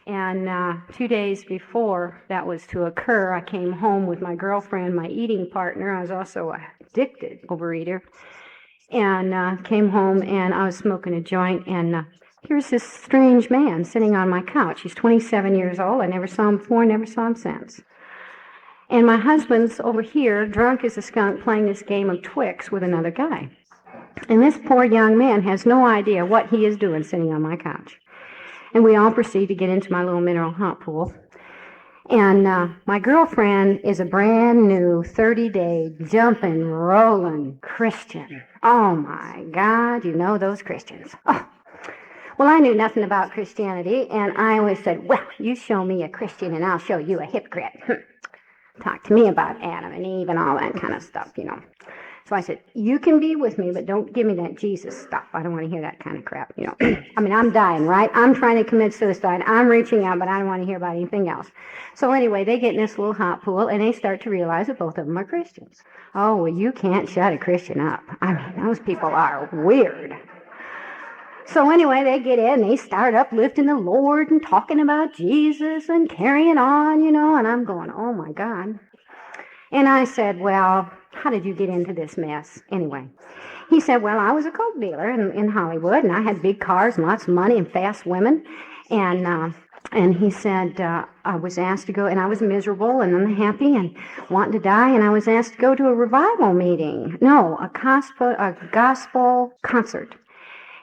And 2 days before that was to occur, I came home with my girlfriend, my eating partner. I was also an addicted overeater. And came home, and I was smoking a joint, and here's this strange man sitting on my couch. He's 27 years old. I never saw him before, never saw him since. And my husband's over here, drunk as a skunk, playing this game of Twix with another guy. And this poor young man has no idea what he is doing sitting on my couch. And we all proceed to get into my little mineral hot pool. And my girlfriend is a brand new 30-day jumping, rolling Christian. Oh, my God, you know those Christians. Oh. Well, I knew nothing about Christianity, and I always said, "Well, you show me a Christian, and I'll show you a hypocrite." Talk to me about Adam and Eve and all that kind of stuff, you know. So I said, "You can be with me, but don't give me that Jesus stuff. I don't want to hear that kind of crap, you know." I mean, I'm dying, right? I'm trying to commit suicide. I'm reaching out, but I don't want to hear about anything else. So anyway, they get in this little hot pool, and they start to realize that both of them are Christians. Oh, well, you can't shut a Christian up. I mean, those people are weird. So anyway, they get in, they start uplifting the Lord and talking about Jesus and carrying on, you know, and I'm going, oh, my God. And I said, "Well, how did you get into this mess anyway?" He said, "Well, I was a coke dealer in Hollywood, and I had big cars and lots of money and fast women." And he said, I was asked to go, and I was miserable and unhappy and wanting to die, and I was asked to go to a revival meeting. No, a gospel concert.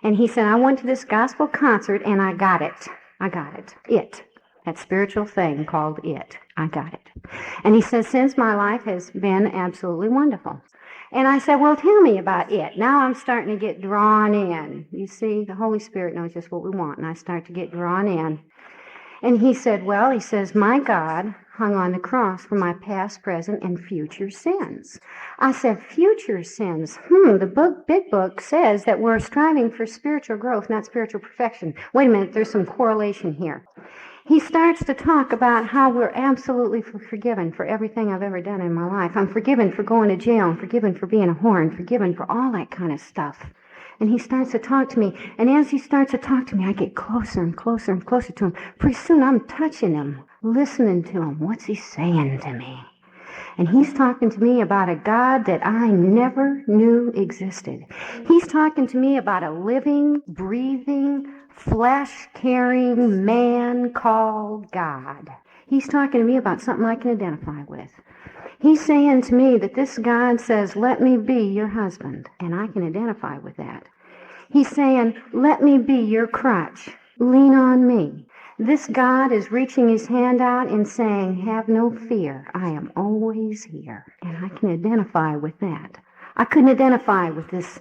And he said, "I went to this gospel concert, and I got it. I got it. It. That spiritual thing called it. I got it." And he says, "Since my life has been absolutely wonderful." And I said, "Well, tell me about it." Now I'm starting to get drawn in. You see, the Holy Spirit knows just what we want, and I start to get drawn in. And he said, "Well," he says, "my God hung on the cross for my past, present, and future sins." I said, "Future sins? The big book says that we're striving for spiritual growth, not spiritual perfection." Wait a minute, there's some correlation here. He starts to talk about how we're absolutely forgiven for everything I've ever done in my life. I'm forgiven for going to jail. I'm forgiven for being a whore. I'm forgiven for all that kind of stuff. And he starts to talk to me. And as he starts to talk to me, I get closer and closer and closer to him. Pretty soon I'm touching him, listening to him. What's he saying to me? And he's talking to me about a God that I never knew existed. He's talking to me about a living, breathing, flesh-carrying man called God. He's talking to me about something I can identify with. He's saying to me that this God says, let me be your husband, and I can identify with that. He's saying, let me be your crutch. Lean on me. This God is reaching his hand out and saying, have no fear. I am always here. And I can identify with that. I couldn't identify with this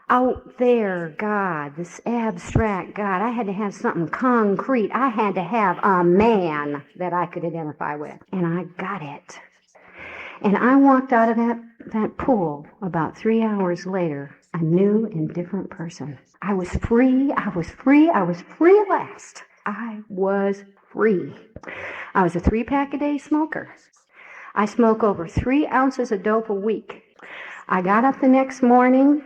out there God, this abstract God. I had to have something concrete. I had to have a man that I could identify with. And I got it. And I walked out of that pool about 3 hours later, a new and different person. I was free. I was free. I was free at last. I was free. I was a 3-pack-a-day smoker. I smoke over 3 ounces of dope a week. I got up the next morning.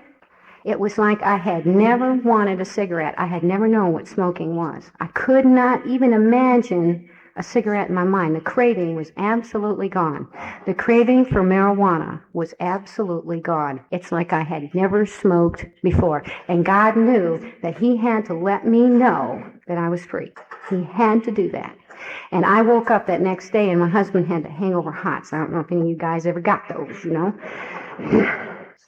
It was like I had never wanted a cigarette. I had never known what smoking was. I could not even imagine a cigarette in my mind. The craving was absolutely gone. The craving for marijuana was absolutely gone. It's like I had never smoked before. And God knew that he had to let me know that I was free. He had to do that. And I woke up that next day and my husband had the hangover hots. I don't know if any of you guys ever got those, you know.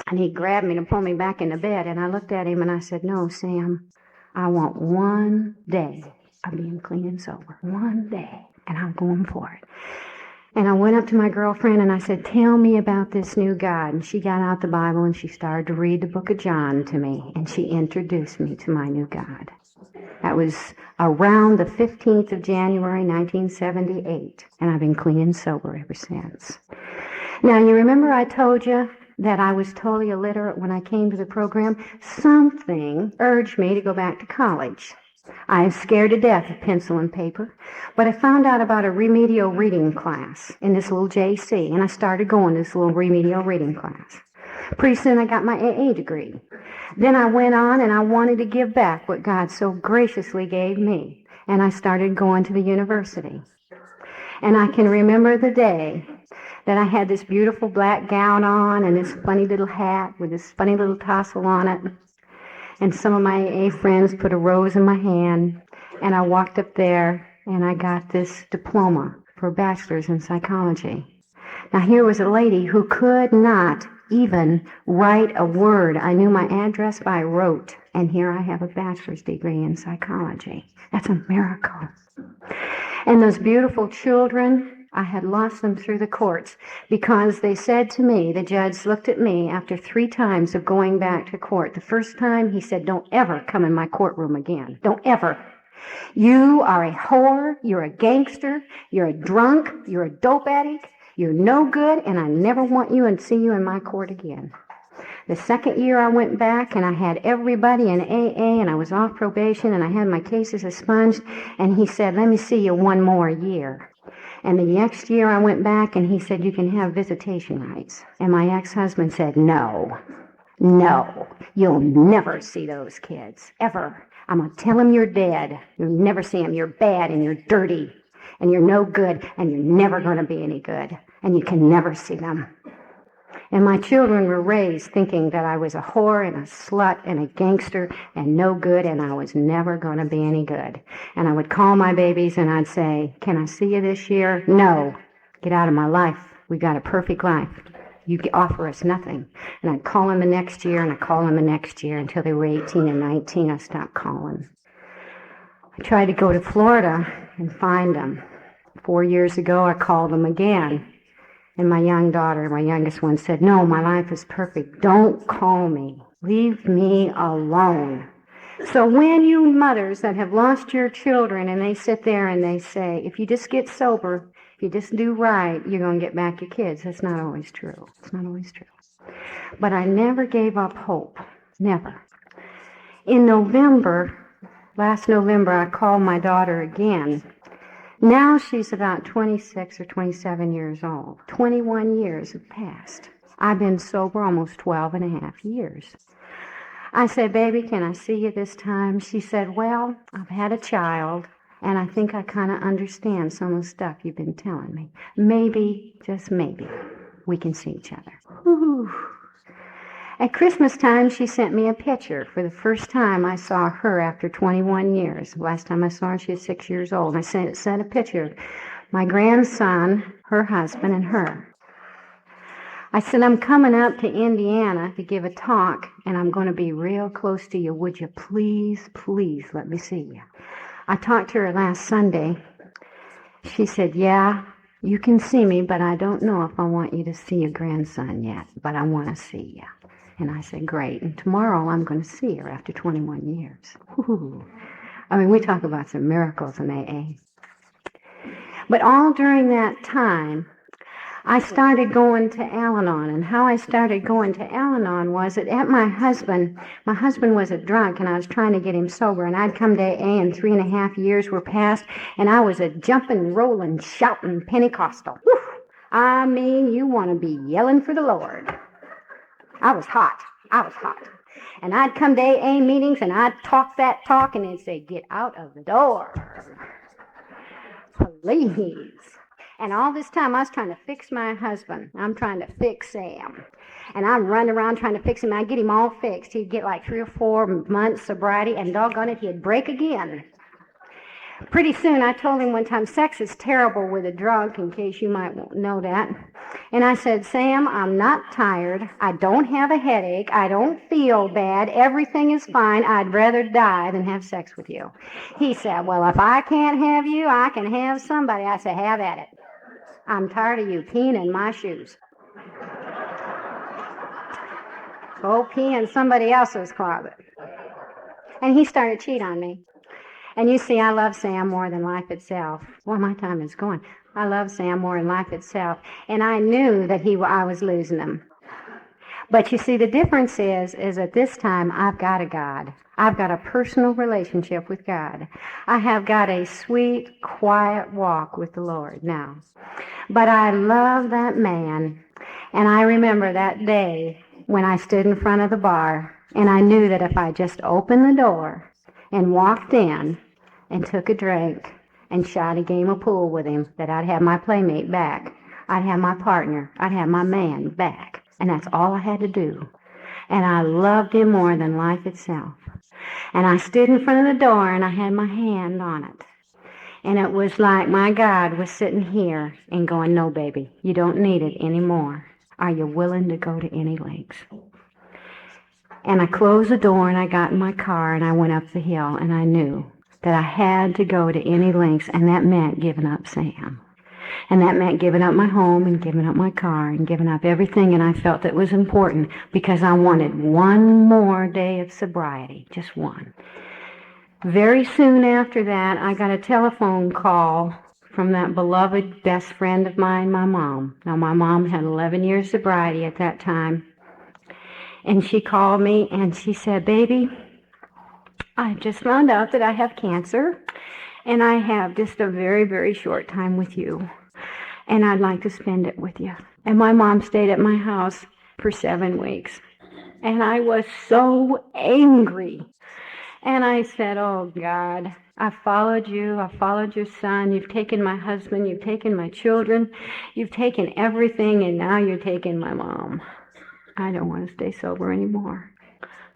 And he grabbed me and pulled me back into bed. And I looked at him and I said, no, Sam, I want 1 day of being clean and sober. 1 day. And I'm going for it. And I went up to my girlfriend and I said, tell me about this new God. And she got out the Bible and she started to read the book of John to me. And she introduced me to my new God. That was around the 15th of January, 1978. And I've been clean and sober ever since. Now, you remember I told you that I was totally illiterate when I came to the program? Something urged me to go back to college. I was scared to death of pencil and paper, but I found out about a remedial reading class in this little JC, and I started going to this little remedial reading class. Pretty soon I got my AA degree. Then I went on and I wanted to give back what God so graciously gave me, and I started going to the university. And I can remember the day that I had this beautiful black gown on and this funny little hat with this funny little tassel on it. And some of my AA friends put a rose in my hand, and I walked up there, and I got this diploma for a bachelor's in psychology. Now, here was a lady who could not even write a word. I knew my address by rote, and here I have a bachelor's degree in psychology. That's a miracle. And those beautiful children, I had lost them through the courts because they said to me, the judge looked at me after 3 times of going back to court. The first time he said, don't ever come in my courtroom again. Don't ever. You are a whore, you're a gangster, you're a drunk, you're a dope addict, you're no good, and I never want you and see you in my court again. The second year I went back and I had everybody in AA and I was off probation and I had my cases expunged, and he said, let me see you 1 more year. And the next year I went back and he said, you can have visitation rights. And my ex-husband said, no, you'll never see those kids, ever. I'm going to tell them you're dead. You'll never see them. You're bad and you're dirty and you're no good and you're never going to be any good. And you can never see them. And my children were raised thinking that I was a whore and a slut and a gangster and no good, and I was never going to be any good. And I would call my babies and I'd say, can I see you this year? No. Get out of my life. We got a perfect life. You offer us nothing. And I'd call them the next year and I'd call them the next year until they were 18 and 19. I stopped calling. I tried to go to Florida and find them. 4 years ago, I called them again. And my young daughter, my youngest one, said, no, my life is perfect. Don't call me. Leave me alone. So when you mothers that have lost your children and they sit there and they say, if you just get sober, if you just do right, you're going to get back your kids. That's not always true. It's not always true. But I never gave up hope. Never. In last November, I called my daughter again. Now she's about 26 or 27 years old. 21 years have passed. I've been sober almost 12 and a half years. I said, baby, can I see you this time? She said, well, I've had a child, and I think I kind of understand some of the stuff you've been telling me. Maybe, just maybe, we can see each other. Whew. At Christmas time, she sent me a picture. For the first time, I saw her after 21 years. Last time I saw her, she was 6 years old. I sent a picture of my grandson, her husband, and her. I said, I'm coming up to Indiana to give a talk, and I'm going to be real close to you. Would you please, please let me see you? I talked to her last Sunday. She said, yeah, you can see me, but I don't know if I want you to see your grandson yet, but I want to see you. And I said, great. And tomorrow I'm going to see her after 21 years. Woo-hoo. I mean, we talk about some miracles in AA. But all during that time, I started going to Al-Anon. And how I started going to Al-Anon was that my husband was a drunk, and I was trying to get him sober. And I'd come to AA, and 3.5 years were passed, and I was a jumping, rolling, shouting Pentecostal. Whew. I mean, you want to be yelling for the Lord. I was hot. And I'd come to AA meetings, and I'd talk that talk, and they'd say, get out of the door. Please. And all this time, I was trying to fix my husband. I'm trying to fix Sam. And I'm running around trying to fix him. I'd get him all fixed. He'd get like 3 or 4 months sobriety, and doggone it, he'd break again. Pretty soon, I told him one time, sex is terrible with a drunk, in case you might know that. And I said, Sam, I'm not tired. I don't have a headache. I don't feel bad. Everything is fine. I'd rather die than have sex with you. He said, well, if I can't have you, I can have somebody. I said, have at it. I'm tired of you peeing in my shoes. Go pee in somebody else's closet. And he started cheating on me. And you see, I love Sam more than life itself. Well, my time is going. I love Sam more than life itself. And I knew that I was losing him. But you see, the difference is at this time, I've got a God. I've got a personal relationship with God. I have got a sweet, quiet walk with the Lord now. But I love that man. And I remember that day when I stood in front of the bar, and I knew that if I just opened the door and walked in and took a drink and shot a game of pool with him, that I'd have my playmate back. I'd have my partner. I'd have my man back. And that's all I had to do. And I loved him more than life itself. And I stood in front of the door, and I had my hand on it. And it was like my God was sitting here and going, no, baby, you don't need it anymore. Are you willing to go to any lengths? And I closed the door, and I got in my car, and I went up the hill, and I knew that I had to go to any lengths, and that meant giving up Sam. And that meant giving up my home and giving up my car and giving up everything, and I felt that was important because I wanted one more day of sobriety, just one. Very soon after that, I got a telephone call from that beloved best friend of mine, my mom. Now, my mom had 11 years sobriety at that time, and she called me and she said, baby, I just found out that I have cancer, and I have just a very, very short time with you. And I'd like to spend it with you. And my mom stayed at my house for 7 weeks. And I was so angry. And I said, oh, God, I followed you. I followed your son. You've taken my husband. You've taken my children. You've taken everything, and now you're taking my mom. I don't want to stay sober anymore.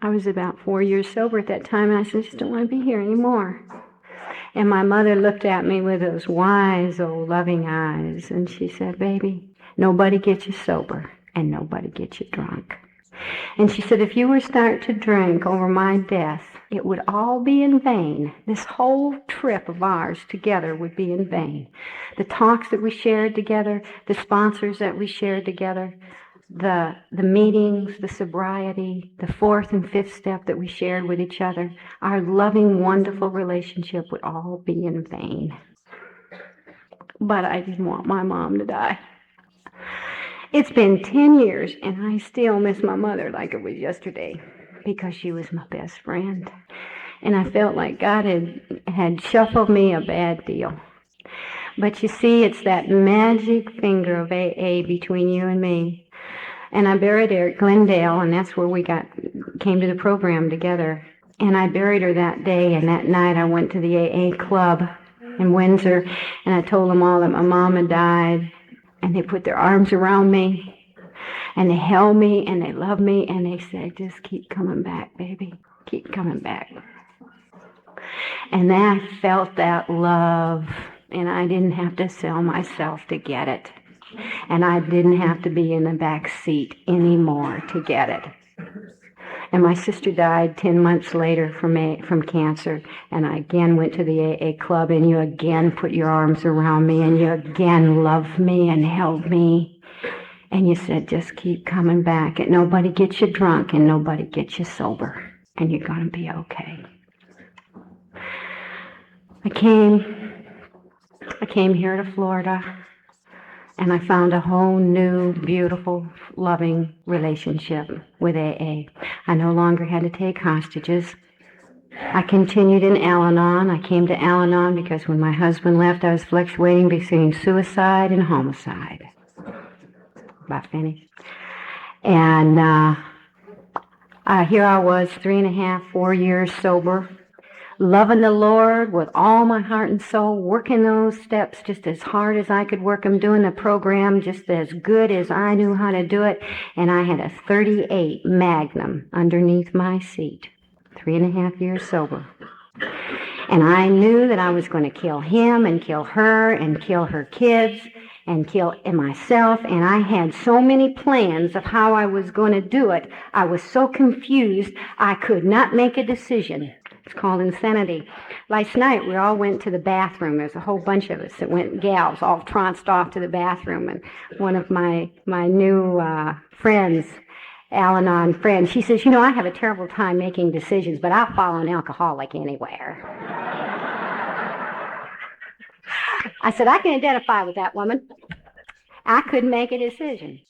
I was about 4 years sober at that time, and I said, I just don't want to be here anymore. And my mother looked at me with those wise, old, loving eyes, and she said, baby, nobody gets you sober, and nobody gets you drunk. And she said, if you were to start to drink over my death, it would all be in vain. This whole trip of ours together would be in vain. The talks that we shared together, the sponsors that we shared together, the meetings, the sobriety, the 4th and 5th step that we shared with each other, our loving, wonderful relationship would all be in vain. But I didn't want my mom to die. It's been 10 years, and I still miss my mother like it was yesterday because she was my best friend. And I felt like God had shuffled me a bad deal. But you see, it's that magic finger of AA between you and me. And I buried her at Glendale, and that's where we came to the program together. And I buried her that day, and that night I went to the AA club in Windsor, and I told them all that my mom had died, and they put their arms around me. And they held me and they loved me and they said, just keep coming back, baby. Keep coming back. And I felt that love, and I didn't have to sell myself to get it. And I didn't have to be in the back seat anymore to get it. And my sister died 10 months later from cancer. And I again went to the AA club, and you again put your arms around me, and you again loved me and held me. And you said, just keep coming back. And nobody gets you drunk, and nobody gets you sober. And you're going to be okay. I came here to Florida, and I found a whole new, beautiful, loving relationship with AA. I no longer had to take hostages. I continued in Al-Anon. I came to Al-Anon because when my husband left, I was fluctuating between suicide and homicide. About finished. And here I was, 3.5, 4 years sober, loving the Lord with all my heart and soul, working those steps just as hard as I could work them, doing the program just as good as I knew how to do it. And I had a 38 Magnum underneath my seat, 3.5 years sober. And I knew that I was going to kill him and kill her and kill her kids and kill myself. And I had so many plans of how I was going to do it. I was so confused, I could not make a decision. It's called insanity. Last night, we all went to the bathroom. There's a whole bunch of us that went, gals, all trounced off to the bathroom. And one of my new friends, Al-Anon friend, she says, you know, I have a terrible time making decisions, but I'll follow an alcoholic anywhere. I said, I can identify with that woman. I couldn't make a decision.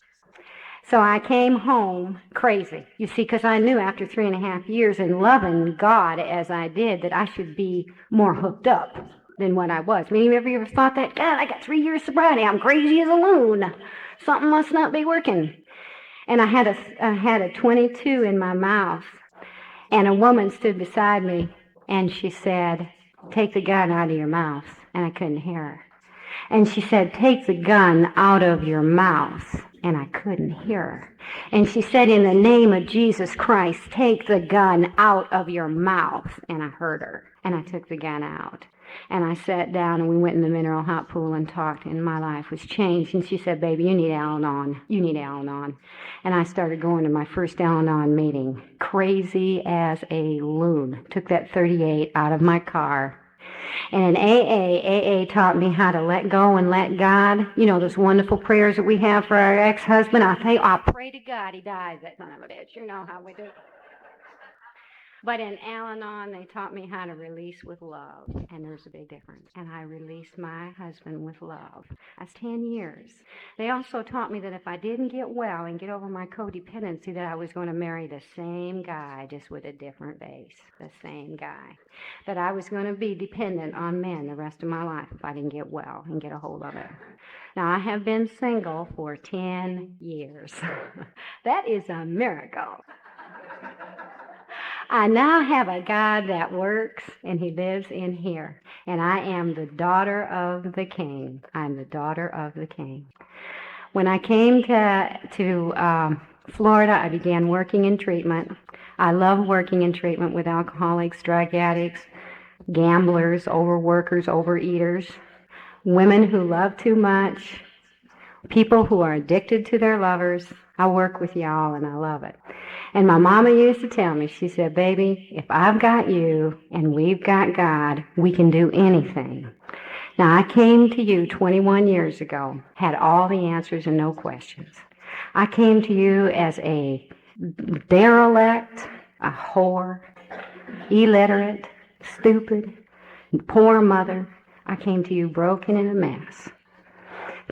So I came home crazy, you see, because I knew after 3.5 years in loving God as I did that I should be more hooked up than what I was. I mean, you ever thought that, God, I got 3 years sobriety, I'm crazy as a loon. Something must not be working. And I had a 22 in my mouth, and a woman stood beside me, and she said, take the gun out of your mouth. And I couldn't hear her. And she said, take the gun out of your mouth. And I couldn't hear her. And she said, in the name of Jesus Christ, take the gun out of your mouth. And I heard her. And I took the gun out. And I sat down, and we went in the mineral hot pool and talked, and my life was changed. And she said, baby, you need Al-Anon. You need Al-Anon. And I started going to my first Al-Anon meeting, crazy as a loon. Took that 38 out of my car. And in AA taught me how to let go and let God. You know, those wonderful prayers that we have for our ex-husband. I pray to God he dies, that son of a bitch. You know how we do. But in Al-Anon, they taught me how to release with love. And there's a big difference. And I released my husband with love. That's 10 years. They also taught me that if I didn't get well and get over my codependency, that I was going to marry the same guy, just with a different base. The same guy. That I was going to be dependent on men the rest of my life if I didn't get well and get a hold of it. Now, I have been single for 10 years. That is a miracle. I now have a God that works, and he lives in here. And I am the daughter of the King. I'm the daughter of the King. When I came to Florida, I began working in treatment. I love working in treatment with alcoholics, drug addicts, gamblers, overworkers, overeaters, women who love too much, people who are addicted to their lovers. I work with y'all, and I love it. And my mama used to tell me, she said, baby, if I've got you and we've got God, we can do anything. Now, I came to you 21 years ago, had all the answers and no questions. I came to you as a derelict, a whore, illiterate, stupid, poor mother. I came to you broken and a mess.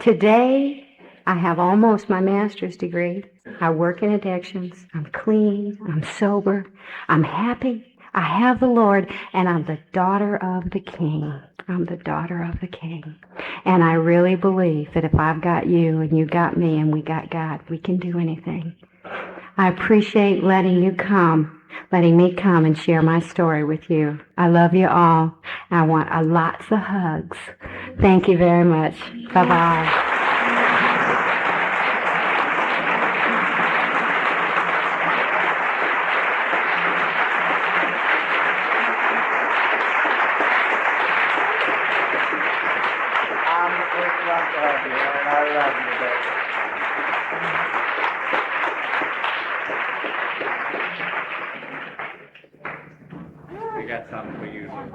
Today, I have almost my master's degree. I work in addictions. I'm clean. I'm sober. I'm happy. I have the Lord, and I'm the daughter of the King. I'm the daughter of the King. And I really believe that if I've got you and you got me and we got God, we can do anything. I appreciate letting me come and share my story with you. I love you all. I want lots of hugs. Thank you very much. Bye-bye. want to have you, and I love you, baby. I got something for you, lady.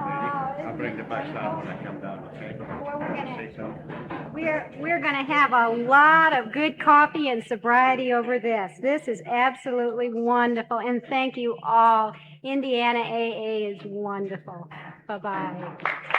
I'll bring the bus down when I come down, okay? Well, Say so. we're gonna have a lot of good coffee and sobriety over this. This is absolutely wonderful, and thank you all. Indiana AA is wonderful. Bye-bye.